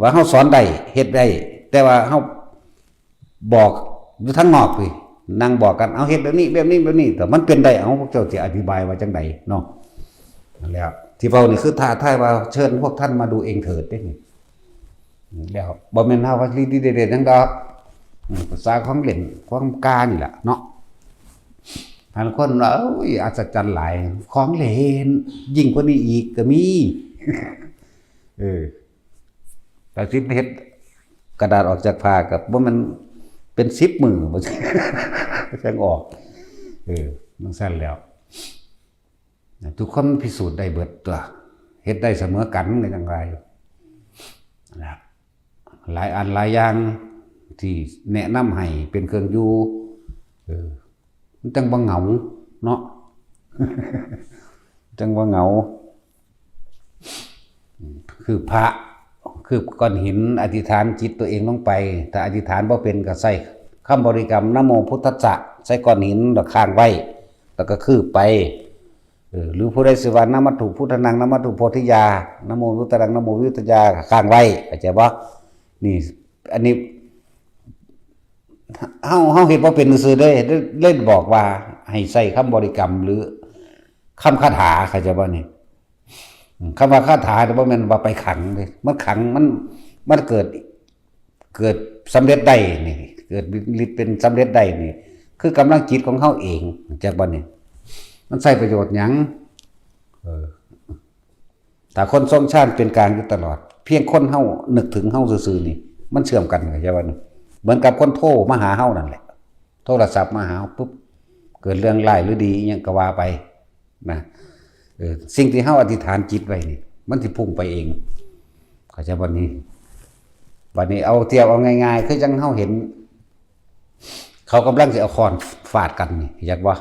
ว่าเฮาสอนได้เฮ็ดได้แต่ว่าเฮาบอกอยู่ทั้งนอกพี่นั่งบอกกันเอาเฮ็ดแบบนี้แต่มันเป็นได้เอาพวกเจ้าสิอธิบายว่าจังไดเนาะนั่นแหละที่เว้านี่คือท้าทายว่าเชิญพวกท่านมาดูเองเถิดเด้นี่แล้วบ่แม่นเฮาว่าดีๆเด็ดๆจังดอกภาษาของเล่นของกานี่แหละเนาะบางคนว่าอัศจรรย์หลายของเล่นยิ่งกว่านี้อีกก็มีแต่สิเฮ็ดกระดาษออกจากผ้ากับว่ามันเป็น10 มือบ่ใช่จังออกมันสั้นแล้วทุกคนพิสูจน์ได้เบิดตัวเฮ็ดได้เสมอกันก็จังไรนะครับหลายอันหลายอย่างที่แนะนำให้เป็นเครื่องอยู่มันจังบ่เหงาเนาะจังบ่เหงาคือพระคือก้อนหินอธิษฐานจิตตัวเองลงไปแต่อธิษฐานบ่เป็นก็ใส่คำบริกรรมนะโมพุทธัสสะใส่ก้อนหินแล้วค้างไว้แล้วก็คือไปหรือผู้ใดสิว่านะมัตถุพุทธนังนะมัตถุโพธิยานะโมพุทธังนะโมวิทยาค้างไว้เข้าใจบ่นี่อันนี้ เฮาเฮ็ดบ่เป็นซื่อๆเด้เล่นบอกว่าให้ใช้คำบริกรรมหรือคำคาถาเข้าใจบ่นี่คำว่าคาถาบ่แม่นว่าไปขังเด้มันขังมันเกิดสำเร็จได้นี่เกิดฤทธิ์เป็นสำเร็จได้นี่คือกำลังจิตของเฮาเองจักบ่นี่มันใช้ประโยชน์หยังถ้าคนทรงชาติเป็นกลางอยู่ตลอดเพียงคนเฮานึกถึงเฮาซื่อๆนี่มันเชื่อมกันเข้าใจบ่นี่เหมือนกับคนโทรมาหาเฮานั่นแหละโทรศัพท์มาหาปุ๊บเกิดเรื่องร้ายหรือดีอิหยังก็ว่าไปนะสิ่งที่เฮาอธิษฐานจิตไว้นี่มันสิพุ่งไปเองเข้าใจบ่นี่วันนี้เอาเทียบเอาง่ายๆคือจังเฮาเห็นเขากำลังสิเอาค้อนฟาดกันนี่อยากว่า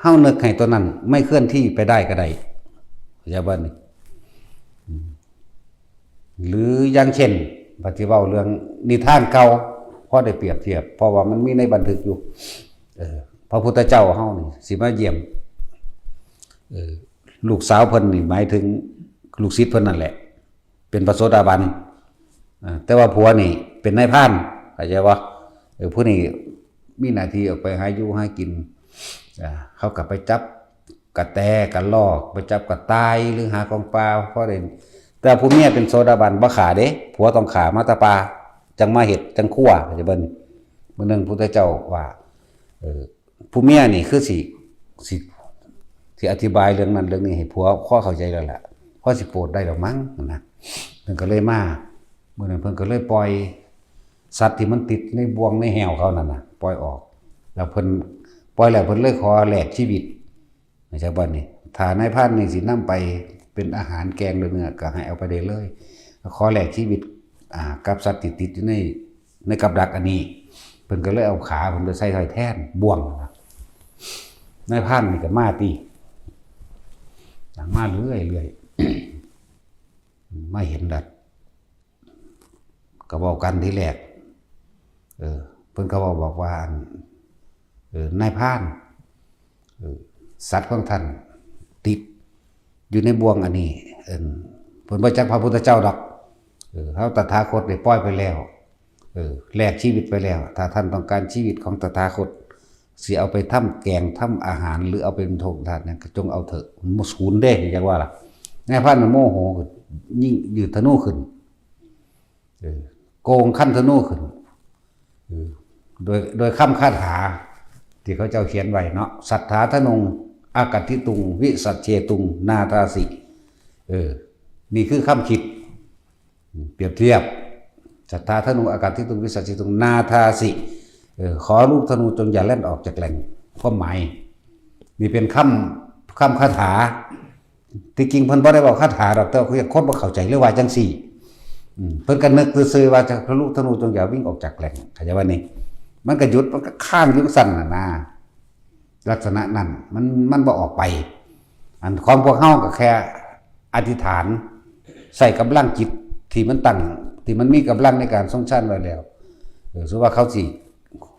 เฮานึกให้ตัวนั้นไม่เคลื่อนที่ไปได้ก็ได้เข้าใจบ่นี่หรืออย่างเช่นปฏิเว้าเรื่องนิทานเก่าพอได้เปรียบเทียบเพราะว่ามันมีในบันทึกอยู่พระพุทธเจ้าเฮานี่สิมาเยี่ยมลูกสาวเพิ่นนี่หมายถึงลูกศิษย์เพิ่นนั่นแหละเป็นพระโสดาบันแต่ว่าผัวนี่เป็นนายพรานเข้าใจบ่ผู้นี้มีหน้าที่ออกไปหาอยู่หากินเขาก็ไปจับกระแตกระลอกไปจับกระต่ายหรือหาของปลาเพราะได้แต่ผู้เมียเป็นโสดาบันบ่ขาเด้ผัวต้องขามาตะปาจังมาเฮ็ดจังคั่วเข้าใจบ่นี่มื้อนึงพุทธเจ้าว่าผู้เมียนี่คือสิอธิบายเรื่องนั้นเรื่องนี้ให้ผัวพอเข้าใจแล้วล่ะพอสิโปรดได้ดอกมั้งนะเพิ่นก็เลยมามื้อนั้นเพิ่นก็เลยปล่อยสัตว์ที่มันติดในบ่วงในแหวเขานั่นน่ะปล่อยออกแล้วเพิ่นปล่อยแล้วเพิ่นเลยขอแลกชีวิตเข้าใจบ่นี่ถ้านายพรานนี่สินำไปเป็นอาหารแกงหรือเนื้อก็ให้เอาไปได้เลยขอแลกชีวิตกับสัตว์ติดอยู่ในกับดักอันนี้เพิ่นก็เลยเอาขาเพิ่นไปใส่ถอยแทนบ่วงนายพรานนี่ก็มาติมาเรื่อยๆมาเห็นดัดก็บอกกันทีแรกเพิ่นก็บอกว่านายพรานสัตว์ของท่านติดอยู่ในบ่วงอันนี้เพิ่นบ่จักพระพุทธเจ้าดอกเฮาตถาคตได้ปล่อยไปแล้วแลกชีวิตไปแล้วถ้าท่านต้องการชีวิตของตถาคตสิเอาไปทำแกงทำอาหารหรือเอาเป็นโทษทานเนี่ยก็จงเอาเถอะมันสูญเด้จังว่าล่ะนายพรานมันโมโหยิ่งยืดธนูขึ้นโกงขั้นธนูขึ้นโดยคำคาถาที่เขาเจ้าเขียนไว้เนาะสัทธาธนงอากัตติตุงวิสัชเชตุงนาทาสินี่คือคำคิดเปรียบเทียบสัทธาธนงอากัตติตุงวิสัชเชตุงนาทาสิขอลูกธนูจงอย่าแล่นออกจากแหล่งความหมายนี่เป็นคำคาถาที่จริงเพิ่นบ่ได้บอกคาถาดอกแต่คนบ่เข้าใจหรือว่าจังซี่เพิ่นก็นึกซื่อๆว่าจะลูกธนูจงอย่าวิ่งออกจากแหล่งเข้าใจว่านี่มันก็หยุดมันก็ข้างอยู่สั่นน่ะนะลักษณะนั้นมันบ่ออกไปอันของพวกเฮาก็แค่อธิษฐานใส่กำลังจิตที่มันตั้งที่มันมีกำลังในการทรงชันไว้แล้วสมมุติว่าเขาสิ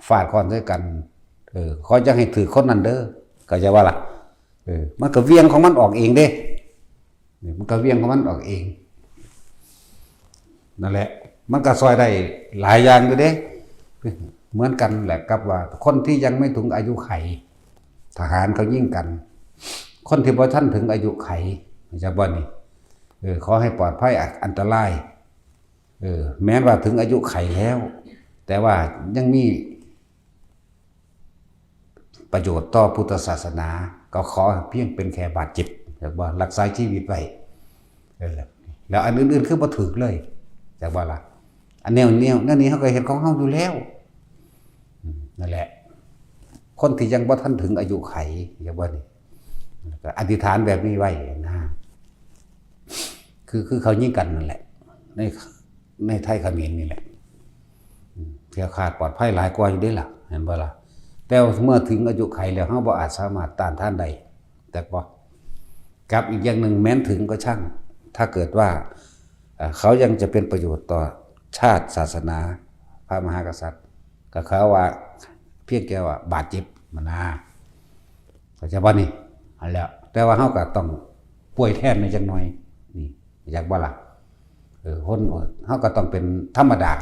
ฟาดค้อนใส่กันขอจะให้ถือคนนั้นเด้อก็จะว่าล่ะมันก็เวียงของมันออกเองเด้มันก็เวียงของมันออกเองนั่นแหละมันก็ซอยได้หลายอย่างอยู่เด้เหมือนกันแหละกับว่าคนที่ยังไม่ถึงอายุไขทหารเขายิ่งกันคนที่บ่ทันถึงอายุไขจะบ่นี่ขอให้ปลอดภัยอันตรายแม้ว่าถึงอายุไขแล้วแต่ว่ายังมีประโยชน์ต่อพุทธศาสนาก็ขอเพียงเป็นแค่บาดเจ็บจากว่ารักษาชีวิตไว้แล้วอันอื่นๆคือบ่ถึกเลยจากว่าล่ะอันแนวนั่นนี่เขาก็เห็นของเฮาอยู่แล้วนั่นแหละคนที่ยังบ่ทันถึงอายุไขอย่างว่านี่ก็อธิษฐานแบบนี้ไว้นะคือเขายิงกันนั่นแหละในไทยเขมรนี่แหละแคล้วคลาดปลอดภัยหลายกว่าอยู่เด้ล่ะเห็นบ่ล่ะแต่เมื่อถึงอายุไขแล้วเฮาบ่อาจสามารถต้านทานได้แต่บ่กับอีกอย่างหนึ่งแม้นถึงก็ช่างถ้าเกิดว่าเขายังจะเป็นประโยชน์ต่อชาติศาสนาพระมหากษัตริย์ก็เขาว่าเพียงแค่ว่าบาดเจ็บมันนะเข้าใจบ่นี่อันแล้วแต่ว่าเฮาก็ต้องป่วยแทนในจังหน่อยนี่อยากบ่ล่ะคนเฮาก็ต้องเป็นธรรมดา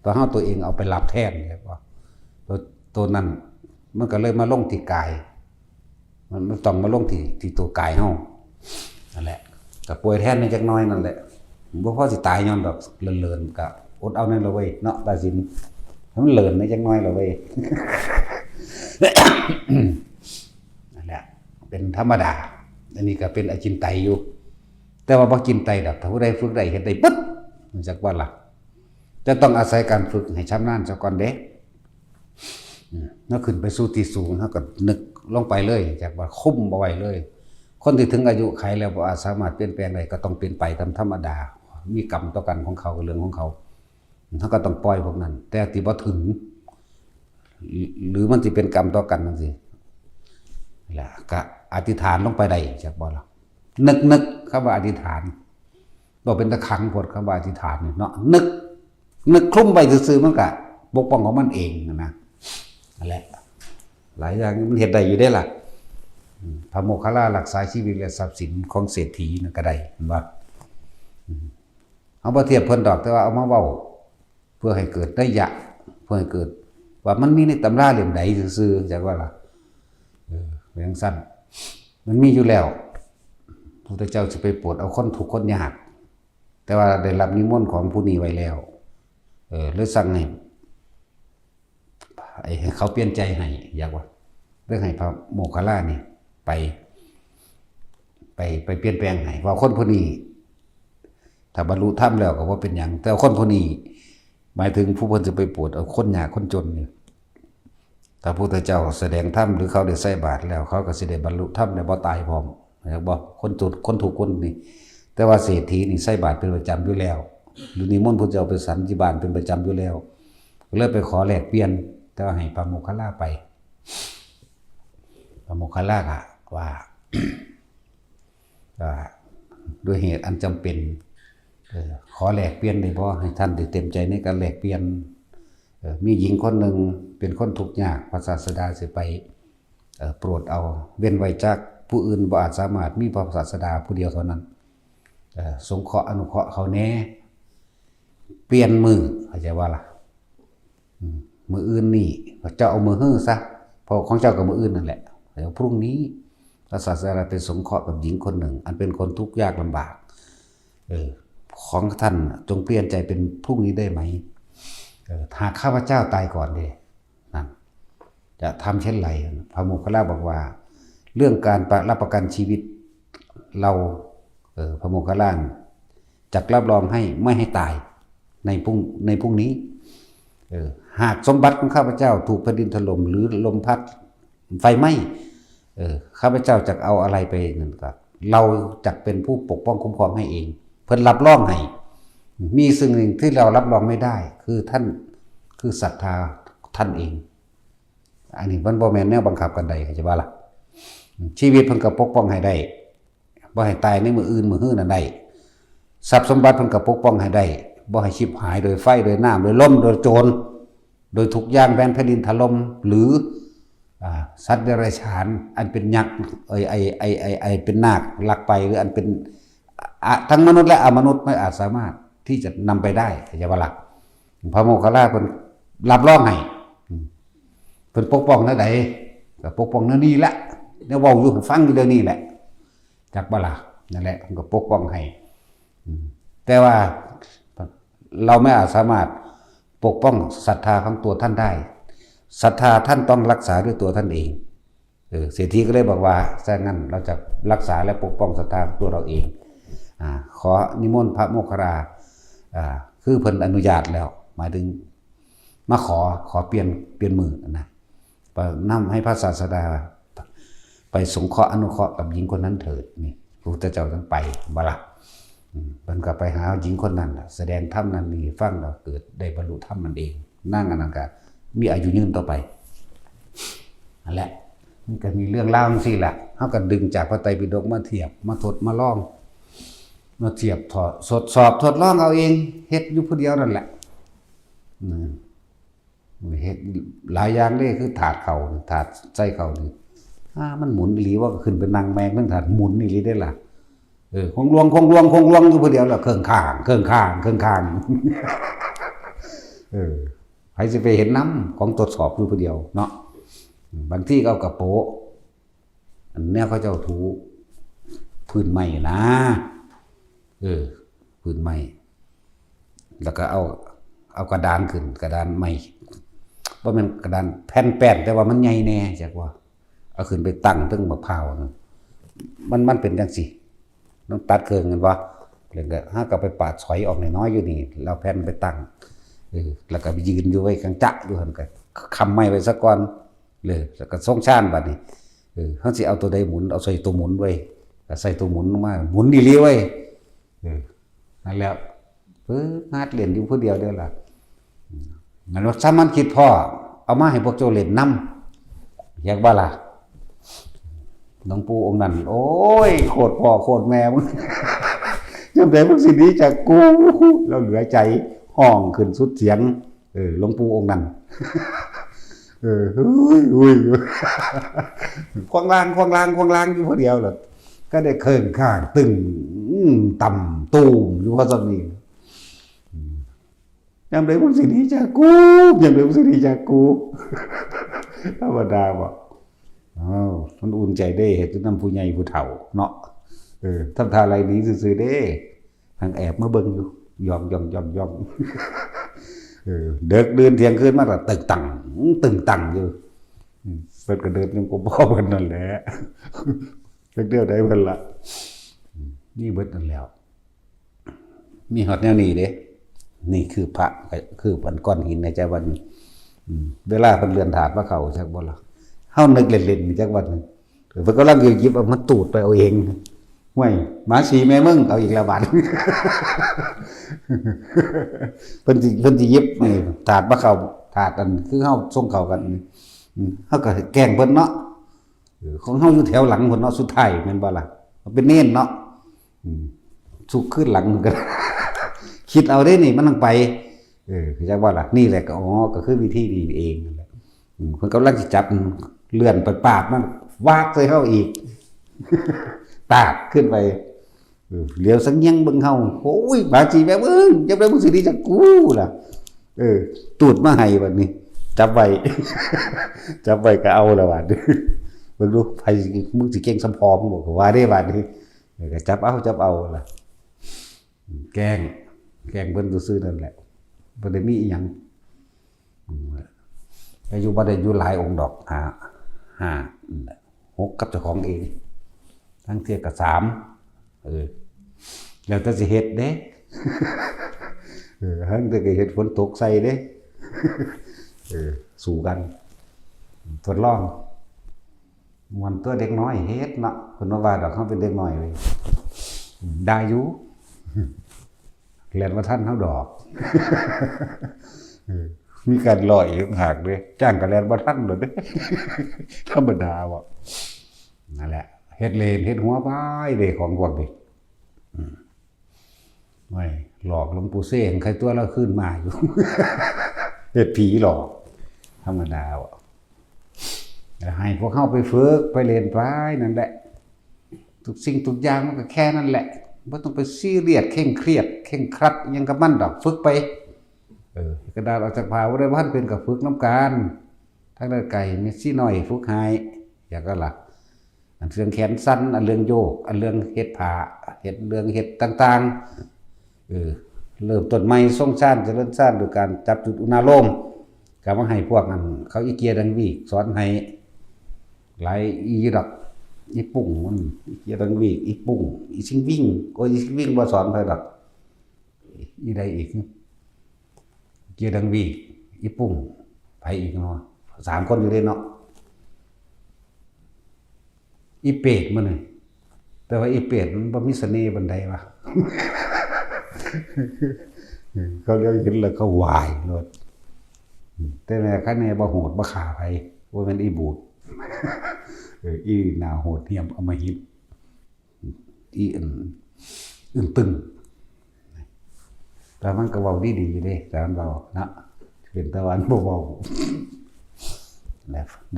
ตัวเฮาตัวเองเอาไปรับแทนเนี่ยบ่ ตัวนั้นมันก็เลยมาลงที่กายมันต้องมาลงที่ตัวกายเฮานั่นแหละก็ป่วยแทนในจักหน่อยนั่นแหละบ่พอสิตายย้อนดอกเลินๆก็อดเอานั่นละเว้ยเนาะตาสินมันเลินในจักหน่อยละเว้ย นั่นแหละเป็นธรรมดาอันนี้ก็เป็นอจินไตยอยู่แต่ว่าบ่กินไตดอกถ้าผู้ใดฝึกได้เฮ็ดได้ปึ๊บมันจักว่าล่ะจะต้องอาศัยการฝึกให้ชำนาญซะก่อนเด้แล้วขึ้นไปสู่ที่สูงเฮาก็นึกลงไปเลยจากว่าคุ้มบ่ไหวเลยคนที่ถึงอายุไขแล้วบ่อาจสามารถเปลี่ยนแปลงได้ก็ต้องเป็นไปตามธรรมดามีกรรมต่อกันของเขาเรื่องของเขาเฮาก็ต้องปล่อยพวกนั้นแต่ที่บ่ถึงหรือมันสิเป็นกรรมต่อกันจังซี่ล่ะก็อธิษฐานลงไปได้จักบ่ล่ะนึกคำว่าอธิษฐานบ่เป็นตะขังพดคำว่าอธิษฐานนี่เนาะนึกคลุ้มไปซื่อๆมันก็ปกป้องของมันเองนะนั่นแหละหลายอย่างมันเฮ็ดได้อยู่ได้ล่ะพระโมคคัลลารักษาชีวิตและทรัพย์สินของเศรษฐีนั่นก็ได้เห็นบ่เอาบ่เทียบเพิ่นดอกแต่ว่าเอามาเว้าเพื่อให้เกิดได้ยะเพื่อให้เกิดว่ามันมีในตำราเล่มใดซื่อๆจักว่าล่ะเป็นจังซั่นมันมีอยู่แล้วพระพุทธเจ้าสิไปโปรดเอาคนทุกข์คนยากแต่ว่าได้รับนิมนต์ของผู้นี้ไว้แล้วเลยสั่งให้เขาเปลี่ยนใจให้อยากว่าเรื่องให้พระโมคคัลลานี่ไปเปลี่ยนแปลงให้ว่าคนผู้นี้ถ้าบรรลุธรรมแล้วก็ว่าเป็นหยังแต่คนผู้นี้หมายถึงผู้เพิ่นจะไปโปรดเอาคนยากคนจนนี่ถ้าพระพุทธเจ้าแสดงธรรมหรือเขาได้ใส่บาตรแล้วเขาก็สิได้บรรลุธรรมได้บ่ตายพร้อมนะครับบ่คนจนคนถูกคนนี่แต่ว่าเศรษฐีนี่ใส่บาตรเป็นประจำอยู่แล้วหรือนิมนต์พระเจ้าไปสันติบาลเป็นประจำอยู่แล้วเลยไปขอแลกเปลี่ยนแต่ว่าให้พระโมคคัลลาไปพระโมคคัลลาก็ว่า ด้วยเหตุอันจำเป็นขอแลกเปลี่ยนได้บ่ให้ท่านได้เต็มใจในการแลกเปลี่ยนมีหญิงคนหนึ่งเป็นคนทุกข์ยากพระศาสดาสิไปโปรดเอาเว้นไว้จากผู้อื่นบ่อาจสามารถมีพระศาสดาผู้เดียวเท่านั้นสงเคราะห์อนุเคราะห์เขาแน่เปลี่ยนมือเข้าใจว่าล่ะมืออื่นนี่เจ้าเอามือฮื้อซะเพราะของเจ้ากับมืออื่นนั่นแหละเดี๋ยวพรุ่งนี้พระศาสดาเป็นสงเคราะห์กับหญิงคนหนึ่งอันเป็นคนทุกข์ยากลำบากของท่านจงเปลี่ยนใจเป็นพรุ่งนี้ได้ไหมหากข้าพเจ้าตายก่อนเด้นั่นจะทำเช่นไรพระโมคคัลลาบอกว่าเรื่องการรับประกันชีวิตเราพระโมคคัลลาจักรับรองให้ไม่ให้ตายในพรุ่งนี้หากสมบัติของข้าพเจ้าถูกแผ่นดินถล่มหรือลมพัดไฟไหม้ข้าพเจ้าจักเอาอะไรไปนั่นก็เราจักเป็นผู้ปกป้องคุ้มครองให้เองเพิ่นรับรองให้มีสิ่งหนึ่งที่เรารับรองไม่ได้คือท่านคือศรัทธาท่านเองอันนี้มันบ่แม่นแนวบังคับกันใดเข้าใจบ่ล่ะชีวิตเพิ่นก็ปกป้องให้ได้บ่ให้ตายในมื้ออื่นมื้อฮื้อนั่นได้ทรัพย์สมบัติเพิ่นก็ปกป้องให้ได้บ่ให้ชิบหายโดยไฟโดยน้ำโดยลมโดยโจรโดยทุกอย่างแผ่นดินถล่มหรือสัตว์เดรัจฉานอันเป็นยักษ์เป็นนาคลักไปหรืออันเป็นทั้งมนุษย์และอมนุษย์ไม่อาจสามารถที่จะนำไปได้อย่าว่าหลักพระโมคคัลลาเพิ่นรับรองให้เพิ่นปกป้องนั่นใดก็ปกป้องนั่นนี่แหละเนี่ยเว้าอยู่ฟังอยู่เดี๋ยวนี้แหละจักบ่ล่ะนั่นแหละเพิ่นก็ปกป้องให้แต่ว่าเราไม่อาจสามารถปกป้องศรัทธาของตัวท่านได้ศรัทธาท่านต้องรักษาด้วยตัวท่านเองเศรษฐีก็เลยบอกว่าถ้างั้นเราจะรักษาและปกป้องศรัทธาตัวเราเองขอนิมนต์พระโมคคัลลาคือเพิ่นอนุญาตแล้วหมายถึงมาขอเปลี่ยนมือนะนำให้พระศาสดาไปสงเคราะห์อนุเคราะห์กับหญิงคนนั้นเถิดนี่พระพุทธเจ้าต้องไปบ่ล่ะมันก็ไปหาหญิงคนนั้นแสดงธรรมนั้นนี่ฟังแล้วเกิดได้บรรลุธรรมนั่นเองนั่งอันนั้นก็มีอายุยืนต่อไปนั่นแหละมันก็มีเรื่องเล่าจังซี่แหละเฮาก็ดึงจากพระไตรปิฎกมาเทียบมาทดมาลองมาเทียบสอบทดลองเอาเองเฮ็ดอยู่ผู้เดียวนั่นแหละเฮ็ดหลายอย่างเลยคือถาดเข่าถาดใส่เข่านี่มันหมุนอีหลีว่าขึ้นเป็นนางแมงทั้งถาดหมุนอีหลีได้ล่ะคงลวงอยู่ผู้เดียวแล้วเครื่องข้างไผ สิไปเห็นน้ำของตรวจสอบอยู่ผู้เดียวเนาะบางที่ก็เอากระโปะอันเนี้ยเขาเจ้าถูพื้นไม้นะพื้นไม้แล้วก็เอากระดานขึ้นกระดานไม้ว่ามันกระดานแผ่นแป้นแต่ว่ามันใหญ่แน่จักว่าเอาขึ้นไปตั้งตึ้งมะพร้าวมันเป็นจังซี่ต้องตัดเครื่องกันว่าแล้วก็หาก็ไปปาดสอยออกน้อยๆอยู่นี่แล้วแผ่นไปตั้งแล้วก็ไปยืนอยู่ไว้กลางจะอยู่หั่นก็ค้ำไม้ไว้ซะก่อนเลยแล้วก็ส่งชานบัดนี้เฮาสิเอาตัวใดหมุนเอาใส่ตัวหมุนไว้ก็ใส่ตัวหมุนลงมาหมุนอีหลีไว้นั่นแหละงาดเล่นอยู่ผู้เดียวเด้อล่ะงั้นว่าซ้ำมันคิดพ่อเอามาให้พวกเจ้าเล่นนำอยากบ่ล่ะหลวงปู่องค์นั้นโอ้ยโคตรพ่อโคตรแม่มึงจำได้พวกสิ่งนี้จากกูเราเหลือใจห้องขึ้นสุดเสียงหลวงปู่องค์นั้นอุ้ยควางล่างอยู่ผู้เดียวล่ะก็ได้เคิงข้างตึงต่ำตูมอยู่พอสำนี้จำได้พวกสิ่งนี้จากกูจำได้พวกสิ่งนี้จากกูธรรมดาบอกมันอุ่นใจได้เห็นน้ำผู้ใหญ่ผู้เฒ่าเนาะทำท่าอะไรนี้ซื่อๆเด้ทางแอบมาเบิ่งอยู่ยอมเด็กเดินเที่ยงคืนมากแต่ตึงตังอยู่เปิดกระเดินยังก็บ่เพิ่นนั่นแหละเดียวได้เพิ่นละนี่เบิดนั่นแล้วมีฮอดแนวนี้เด้นี่คือพระคือปันก้อนหินในใจวันเวลาเพิ่นเรือนถาดว่าเขาจักบ่ล่ะเฮานึกเล่นๆจักวันนึงเพิ่นกำลังหยิบเอามาตูดไปเอาเองห่วยหมาสีแม่มึงเอาอีกแล้วบาดเพิ่นสิหยิบนี่ถาดบ่เข้าถาดอันคือเฮาส่งเข้ากันเฮาก็แกล้งเพิ่นเนาะของเฮาอยู่แถวหลังเพิ่นเนาะสุดท้ายแม่นบ่ล่ะเป็นเน้นเนาะสุกขึ้นหลังกันคิดเอาได้นี่มันต้องไปคือจักว่าล่ะนี่แหละก็คือวิธีดีเองนั่นแหละเพิ่นกำลังสิจับเลื่อนปาดมันวากใส่เฮาอีกตากขึ้นไปเหลียวสังยังเบิ่งเฮาโอ้ยบาจีแม่มึงจับได้มึงสิดีจักกูล่ะตูดมาให้บัดนี้จับไว้ก็เอาแล้วบาดนี้เบิ่งดูไผมึงสิเก่งสำพอมึงบอกว่าได้บาดนี้ก็จับเอาล่ะแกล้งเพิ่นซื่อๆนั่นแหละบ่ได้มีอีหยังอายุบ่ได้อยู่หลายองค์ดอก6กับเจ้าของเองทั้งเที่ยก็3แล้วแต่สิเฮ็ดเด้ทั้งแต่ก็เฮ็ดฝนตกใส่เด้สู้กันทดลองม่วนตัวเด็กน้อยเฮ็ดเนาะเพิ่นว่าดอกเฮาเป็นเด็กน้อยเลยได้อยู่เรียนว่าท่านเขาดอกมีการลอยหากด้วยจ้างกันเรียนว่าท่านเลยธรรมดาบอกนั่นแหละเฮ็ดเลนเฮ็ดหัวป้ายเลยของพวกนี้ไม่หลอกหลวงปู่เซ่งใครตัวเราขึ้นมาอยู่เฮ็ดผีหลอกธรรมดาบอกให้พวกเข้าไปฝึกไปเรียนไปนั่นแหละทุกสิ่งทุกอย่างมันก็แค่นั่นแหละไม่ต้องไปซีเรียสเคร่งเครียดเคร่งครัดยังกับมันดอกฝึกไปกระดาษออกจากผาว่าได้บ้านเป็นกับฝึกน้ำการทั้งได้ไก่เมสซี่หน่อยฝึกหายอย่างก็ล่ะอันเรื่องแขนสั้นอันเรื่องโยกอันเรื่องเฮ็ดผาเฮ็ดเรื่องเฮ็ดต่างๆเริ่มต้นใหม่ส่งชาติเจริญชาติโดยการจับจุดอุณาโลมก็มาให้พวกนั้นเขาอีเกียดังวีสอนให้หลายอีดอกอีปุ่งมันเกียดังวีอีปุ่งอีชิงวิ่งก็อีชิงวิ่งบ่สอนไปดอกอีใดอีกเกียดังวีอีปุ่งไปอีกเนาะ3คนอยู่เลยเนาะอีเป็ดมันนี่แต่ว่าอีเป็ดมันบ่มีเสน่ห์บันไดวะเขาเรียกเห็นแล้วเขาวายโลดแต่แม่คันแน่บ่โหดบ่ฆ่าไผบ่แม่นอีบูดอีหน้าโหดเหี้ยมอำมหิตอีอึ้งตึงแต่มันก็เว้าดีๆเด้แต่มันเว้านะเป็นตะวันบ่เว้า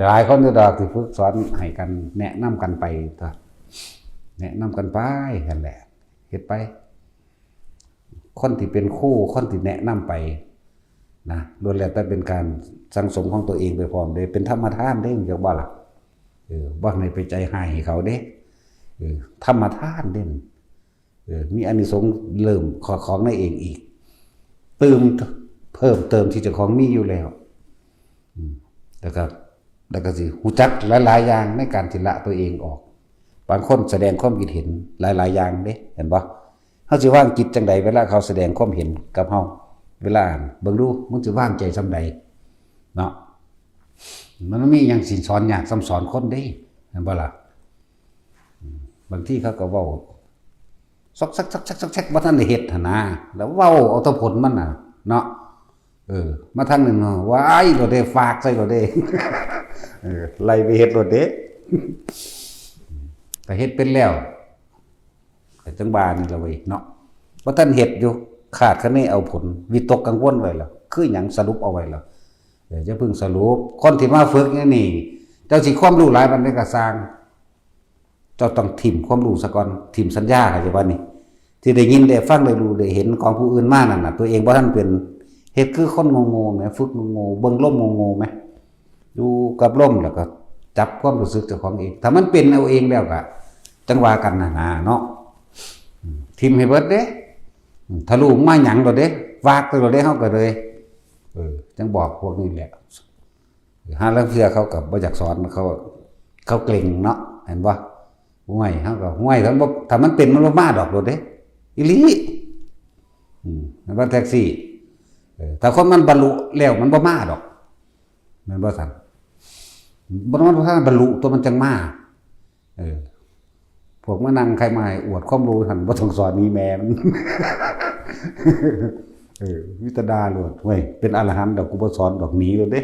หลายคนอยู่ดอกที่ฝึกสอนให้กันแนะนำกันไปตัวแนะนำกันไปกันแหละเฮ็ดไปคนที่เป็นครูคนที่แนะนำไป นะล้วนแล้วแต่เป็นการสังสมของตัวเองไปพร้อมเด้เป็นธรรมทานเด้จักบ่ล่ะบ่ให้ไปใจให้เขาเด้ธรรมทานเด้มีอานิสงส์เริ่มของในเองอีกเติมเพิ่มเติมที่เจ้าของมีอยู่แล้วแล้วก็สิรู้จักหลายๆอย่างในการที่ละตัวเองออกบางคนแสดงความคิดเห็นหลายๆอย่างเด้เห็นบ่เฮาสิวางจิตจังใดเวลาเขาแสดงความเห็นกับเฮาเวลาเบิ่งดูมึงสิวางใจส่ำใดเนาะมันมีหยังสิสอนยากซ้ำสอนคนเด้เห็นบ่ล่ะบางทีเขาก็เว้าซอกๆๆๆบ่ทันได้เฮ็ดหั่นนะแล้วเว้าเอาแต่ผลมันน่ะเนาะมาทางนึงว้ายโลดเด้ฝากใส่โลดเด้ไล่ไปเฮ็ดโลดเด้ก็เฮ็ดเป็นแล้วแต่จังบานี่ล่ะเว้ยเนาะบ่ทันเฮ็ดอยู่ขาดคะเนเอาผลวิตกกังวลไว้แล้วคือหยังสรุปเอาไว้แล้วจะพึ่งสรุปคนที่มาฝึกนี่เจ้าสิความรู้หลายปานใดก็สร้างเจ้าต้องถิ่มความรู้ซะก่อนถิ่มสัญญาเข้าใจบ่นี่ที่ได้ยินได้ฟังได้รู้ได้เห็นของผู้อื่นมานั่นน่ะตัวเองบ่ทันเป็นเฮ็ดคือคนโง่ๆแหมฝึกโง่ๆเบิ่งลมโง่ๆแหมอยู่กับลมแล้วก็จับความรู้สึกเจ้าของเองถ้ามันเป็นเอาเองแล้วก็จังว่ากันน่ะนะเนาะถิ่มให้เบิดเด้ถ้ารู้มาหยังโดดเด้วากตัวโดดเด้เฮาก็เลยจังบอกพวกนี้แหละหาลางเทื่อเขาก็บ่อยากสอนเขาเกร็งเนาะเห็นบ่ห่วยเฮาก็ห่วยถ้ามันเป็นมันบ่มาดอกโดดเด้อีหลีมันว่าแท็กซี่ถ้าคนมันบรรลุแล้วมันบ่มาดอกแม่นบ่ซั่นบ่มันบ่ทันบรรลุตัวมันจังมาพวกมานั่งใครมาอวดความรู้หั่นบ่ต้องสอนมีแม่มันวิตดาโลดเว้ยเป็นอรหันต์ดอกกูบ่สอนดอกหนีโลดเด้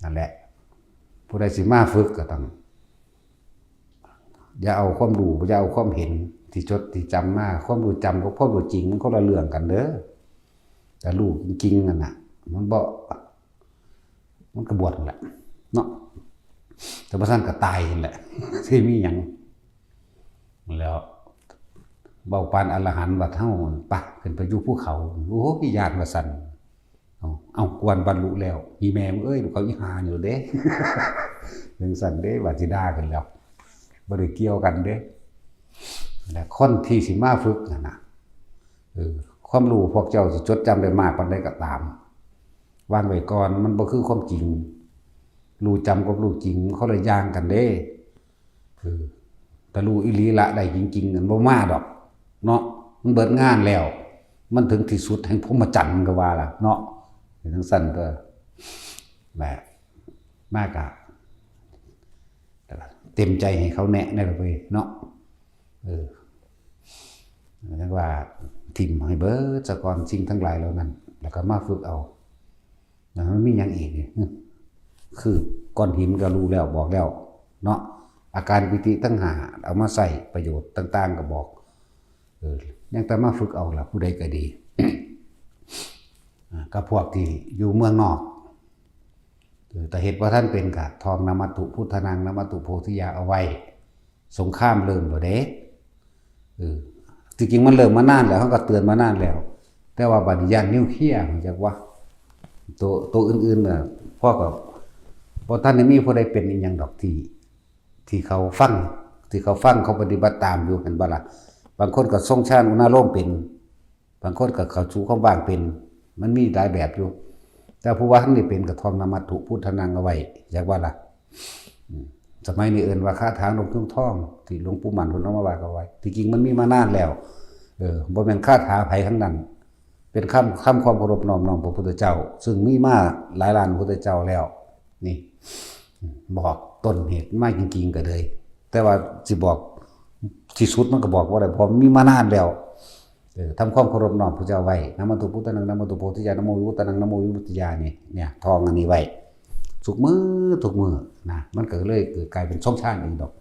นั่นแหละผู้ใดสิมาฝึกก็ต้องอย่าเอาความรู้อย่าเอาความเห็นที่จดที่จำมาความรู้จำกับความรู้จริงมันคนละเรื่องกันเด้อแต่รู้จริงๆนั่นน่ะมันก็บวชนั่นแหละเนาะแต่บ่ซั่นก็ตายนั่นแหละสิมีหยังแล้วเบาปานอรหันต์ว่าเฮาปะขึ้นไปอยู่ภูเขาโอ้ยญาติว่าซั่นเอากวนบรรลุแล้วอีแม่มึงเอ้ยเขาอีหาอยู่เด้จังซั่นเด้ว่าสิด่ากันแล้วบ่ได้เกี่ยวกันเด้และคนที่สิมาฝึกนั่นน่ะความรู้พวกเจ้าสิจดจำได้มากปานใดก็ตามวางไว้ก่อนมันบ่คือความจริงรู้จำกับรู้จริงเขาเลยย่างกันเด้แต่รู้อีหลีละได้จริงๆนั่นบ่มาดอกเนาะมันเบิดงานแล้วมันถึงที่สุดแห่งพรหมจรรย์ก็ว่าล่ะเนาะจังซั่นก็แบบมากะเต็มใจให้เขาแนะได้เลยเนาะเรียกว่าทิ่มให้เบิดซะก่อนสิ่งทั้งหลายเหล่านั้นแล้วก็มาฝึกเอาแล้วมันมีหยังอีกคือก้อนหินก็รู้แล้วบอกแล้วเนาะอาการปิติทั้ง5เอามาใส่ประโยชน์ต่างๆก็บอกยังแต่มาฝึกเอาล่ะผู้ใดก็ดี กับพวกที่อยู่เมืองนอกแต่เหตุว่าท่านเป็นกะทองนมัตถุพุทธนังนมัตถุโพธิยาเอาไว้สงครามเริ่มบ่เด้จริงๆมันเริ่มมานานแล้วเขาก็เตือนมานานแล้วแต่ว่าบัดนี้ยานนิวเคลียร์จักว่าตัวอื่นๆน่ะพ่อก็บ่ทันได้มีผู้ใดเป็นอีหยังดอกที่เขาฟังเขาปฏิบัติตามอยู่เห็นบ่ล่ะบางคนก็ทรงฌานอุณาโลมเป็นบางคนก็เข้าสู่ความว่างเป็นมันมีหลายแบบอยู่แต่ผู้ว่าท่านนี่เป็นกระทอมนมัตถุพุทธนังเอาไว้อยากว่าล่ะสมัยนี้เอิ้นว่าคาถาหลวงทุ่งทองที่หลวงปู่มั่นเพิ่นเอามาว่าเอาไว้ที่จริงมันมีมานานแล้วบ่แม่นคาถาไผทั้งนั้นเป็นคำความเคารพน้อมพระพุทธเจ้าซึ่งมีมาหลายล้านพระพุทธเจ้าแล้วนี่บอกต้นเหตุมาจริงๆก็เลยแต่ว่าสิบอกที่สุดมันก็บอกว่าได้เพราะมีมานานแล้วทำความเคารพน้อมพระเจ้าไว้นะมัตถุพุทธนังนะมัตถุโพธิญาณนะโมวิมุตตนังนะโมวิมุตติญาณเนี่ยทองอันนี้ไว้ทุกมือนะมันก็เลยเกิดกลายเป็นช่องชาติเองดอก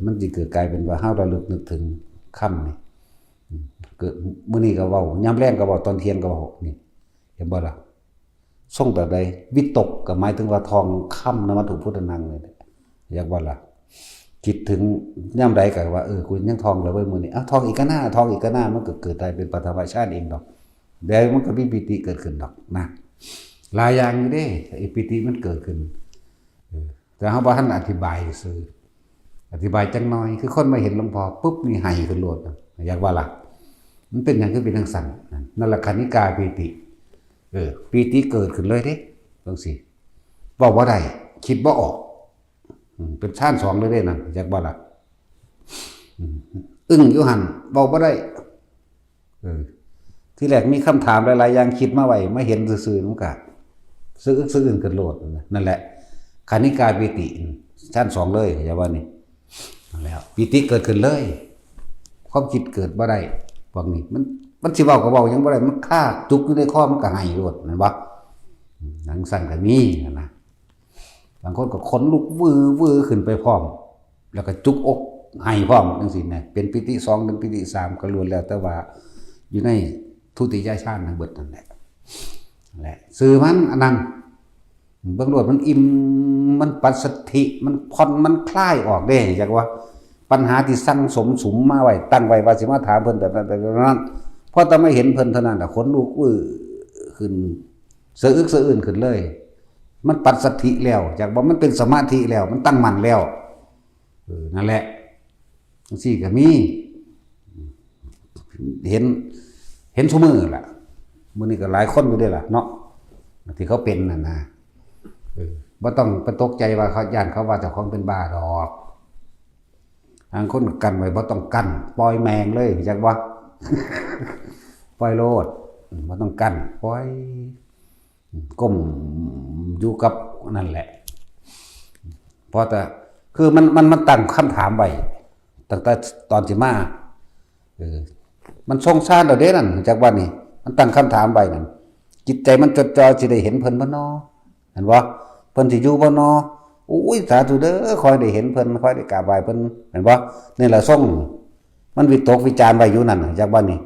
มันสิเกิดกลายเป็นว่าเฮาระลึกนึกถึงค่ำนี่เกิดมื้อนี้ก็เว้ายามแลงก็เว้าตอนเที่ยงก็เว้านี่เห็นบ่ล่ะส่งแบบใดวิตกก็หมายถึงว่าทองค่ำนะมัตถุพุทธนังนี่อยากว่าล่ะคิดถึงย่ำใดก็ว่ากูยังทองแล้วเว้ยมื้อนี้ทองอีกก็น่ามันก็เกิดได้เป็นปฐมชาติเองดอก เดี๋ยวมันก็มีปิติเกิดขึ้นดอกนะหลายอย่างอยู่เด้ไอ้ปิติมันเกิดขึ้นแต่เฮาบ่ทันอธิบายซื่ออธิบายจังน้อยคือคนมาเห็นหลวงพ่อปุ๊บนี่ให้ขึ้นโลดอยากว่าล่ะมันเป็นหยังคือเป็นจังซั่นนั่นล่ะคณิกาปิติปิติเกิดขึ้นเลยเด้จังซี่เว้าบ่ได้คิดบ่ออกเป็นฌานสองเลยเด้นั่นอยากว่าล่ะอึ้งอยู่หั่นเว้าบ่ได้ที่แรกมีคำถามหลายๆอย่างคิดมาไว้มาเห็นซื่อๆมันก็ซื่ออื่นกันโลดนั่นแหละคณิกาปิติชั้นสองเลยอย่าว่านี่แล้วปิติเกิดขึ้นเลยความคิดเกิดบ่ได้พวกนี้มันสิเว้าก็เว้ายังบ่ได้มันคาจุกอยู่ในคอมันก็ให้โลดนั่นบ่หนังสั่นก็มีนะบางคนก็ขนลุกวือขึ้นไปพร้อมแล้วก็จุกอกให้พร้อมจังซี่นะเป็นปิติ2ถึงปิติ3ก็ล้วนแล้วแต่ว่าอยู่ในทุติยฌานทั้งเบิดนั่นแหละสื่อมันอันนั้นเบิ่งโลดมันอิ่มมันปัสสัทธิมันผ่อนมันคลายออกเด้จักว่าปัญหาที่สั่งสมสุมมาไว้ตั้งไว้ว่าสิมาถามเพิ่นแบบนั้นพอแต่ไม่เห็นเพิ่นเท่านั้นน่ะขนลุกขึ้นสะอึกสะอื้นขึ้นเลยมันปัสสัทธิแล้วจากว่ามันเป็นสมาธิแล้วมันตั้งมั่นแล้วนั่นแหละจังซี่ก็มีเห็นซุมื้อล่ะมื้อนี้ก็หลายคนอยู่เด้ล่ะเนาะที่เขาเป็นน่ะนะบ่ต้องไปตกใจว่าเขาย่านเขาว่าเจ้าของเป็นบ้าดอกทางคนกันไว้บ่ต้องกั้นปล่อยแมงเลยจักว่า ปล่อยโลดบ่ต้องกั้นปล่อยก้มอยู่กับนั่นแหละเพราะแต่คือมันตั้งคำถามไว้ตั้งแต่ตอนสิมามันทรงชาติแล้วเด้นั่นจากว่านี่มันตั้งคำถามไว้นั่นจิตใจมันจดจ่อสิได้เห็นเพิ่นบ่น้อเห็นบ่เพิ่นสิอยู่บ่น้ออุ้ยสาธุเด้อคอยได้เห็นเพิ่นคอยได้กราบไหว้เพิ่นเห็นบ่นี่ล่ะทรงมันวิตกวิจารณ์ไว้อยู่นั่นจากว่านี่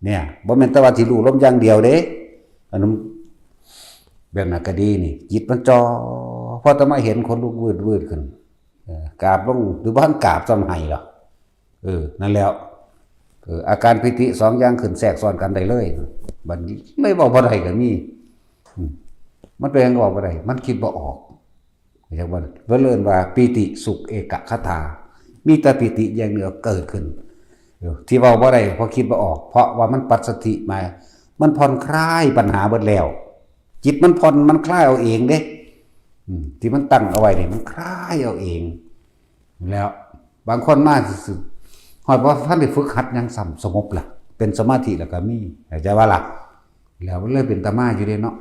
เนี่ยบ่แม่นแต่ว่าสิรู้ลมอย่างเดียวเด้อันนั้นแบบนั้นก็ดีนี่จิตมันจ่อพอแต่มาเห็นคนลุกวืดขึ้นกราบลงหรือบ่ทันกราบซ้ำให้หรอกนั่นแล้วอาการปิติ2อย่างขึ้นแทรกซ้อนกันได้เลยบัดนี้ไม่บอกบ่ได้ก็มีมันเป็นก็บอกบ่ได้มันคิดบ่ออกจังว่าเพิ่นเอิ้นว่าปิติสุขเอกคตามีแต่ปิติอย่างเดียวเกิดขึ้นที่เว้าบ่ได้เพราะคิดบ่ออกเพราะว่ามันปัสสัทธิมามันผ่อนคลายปัญหาเบิดแล้วจิตมันผ่อนมันคลายเอาเองเด้ที่มันตั้งเอาไว้นี่มันคลายเอาเองแล้วบางคนมาสิฮอดว่าท่านได้ฝึกหัดยังสงบล่ะเป็นสมาธิแล้วก็มีเข้าใจว่าล่ะแล้วมันเลยเป็นตามาอยู่เด้เนาะ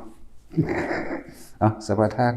เอาสมาทาน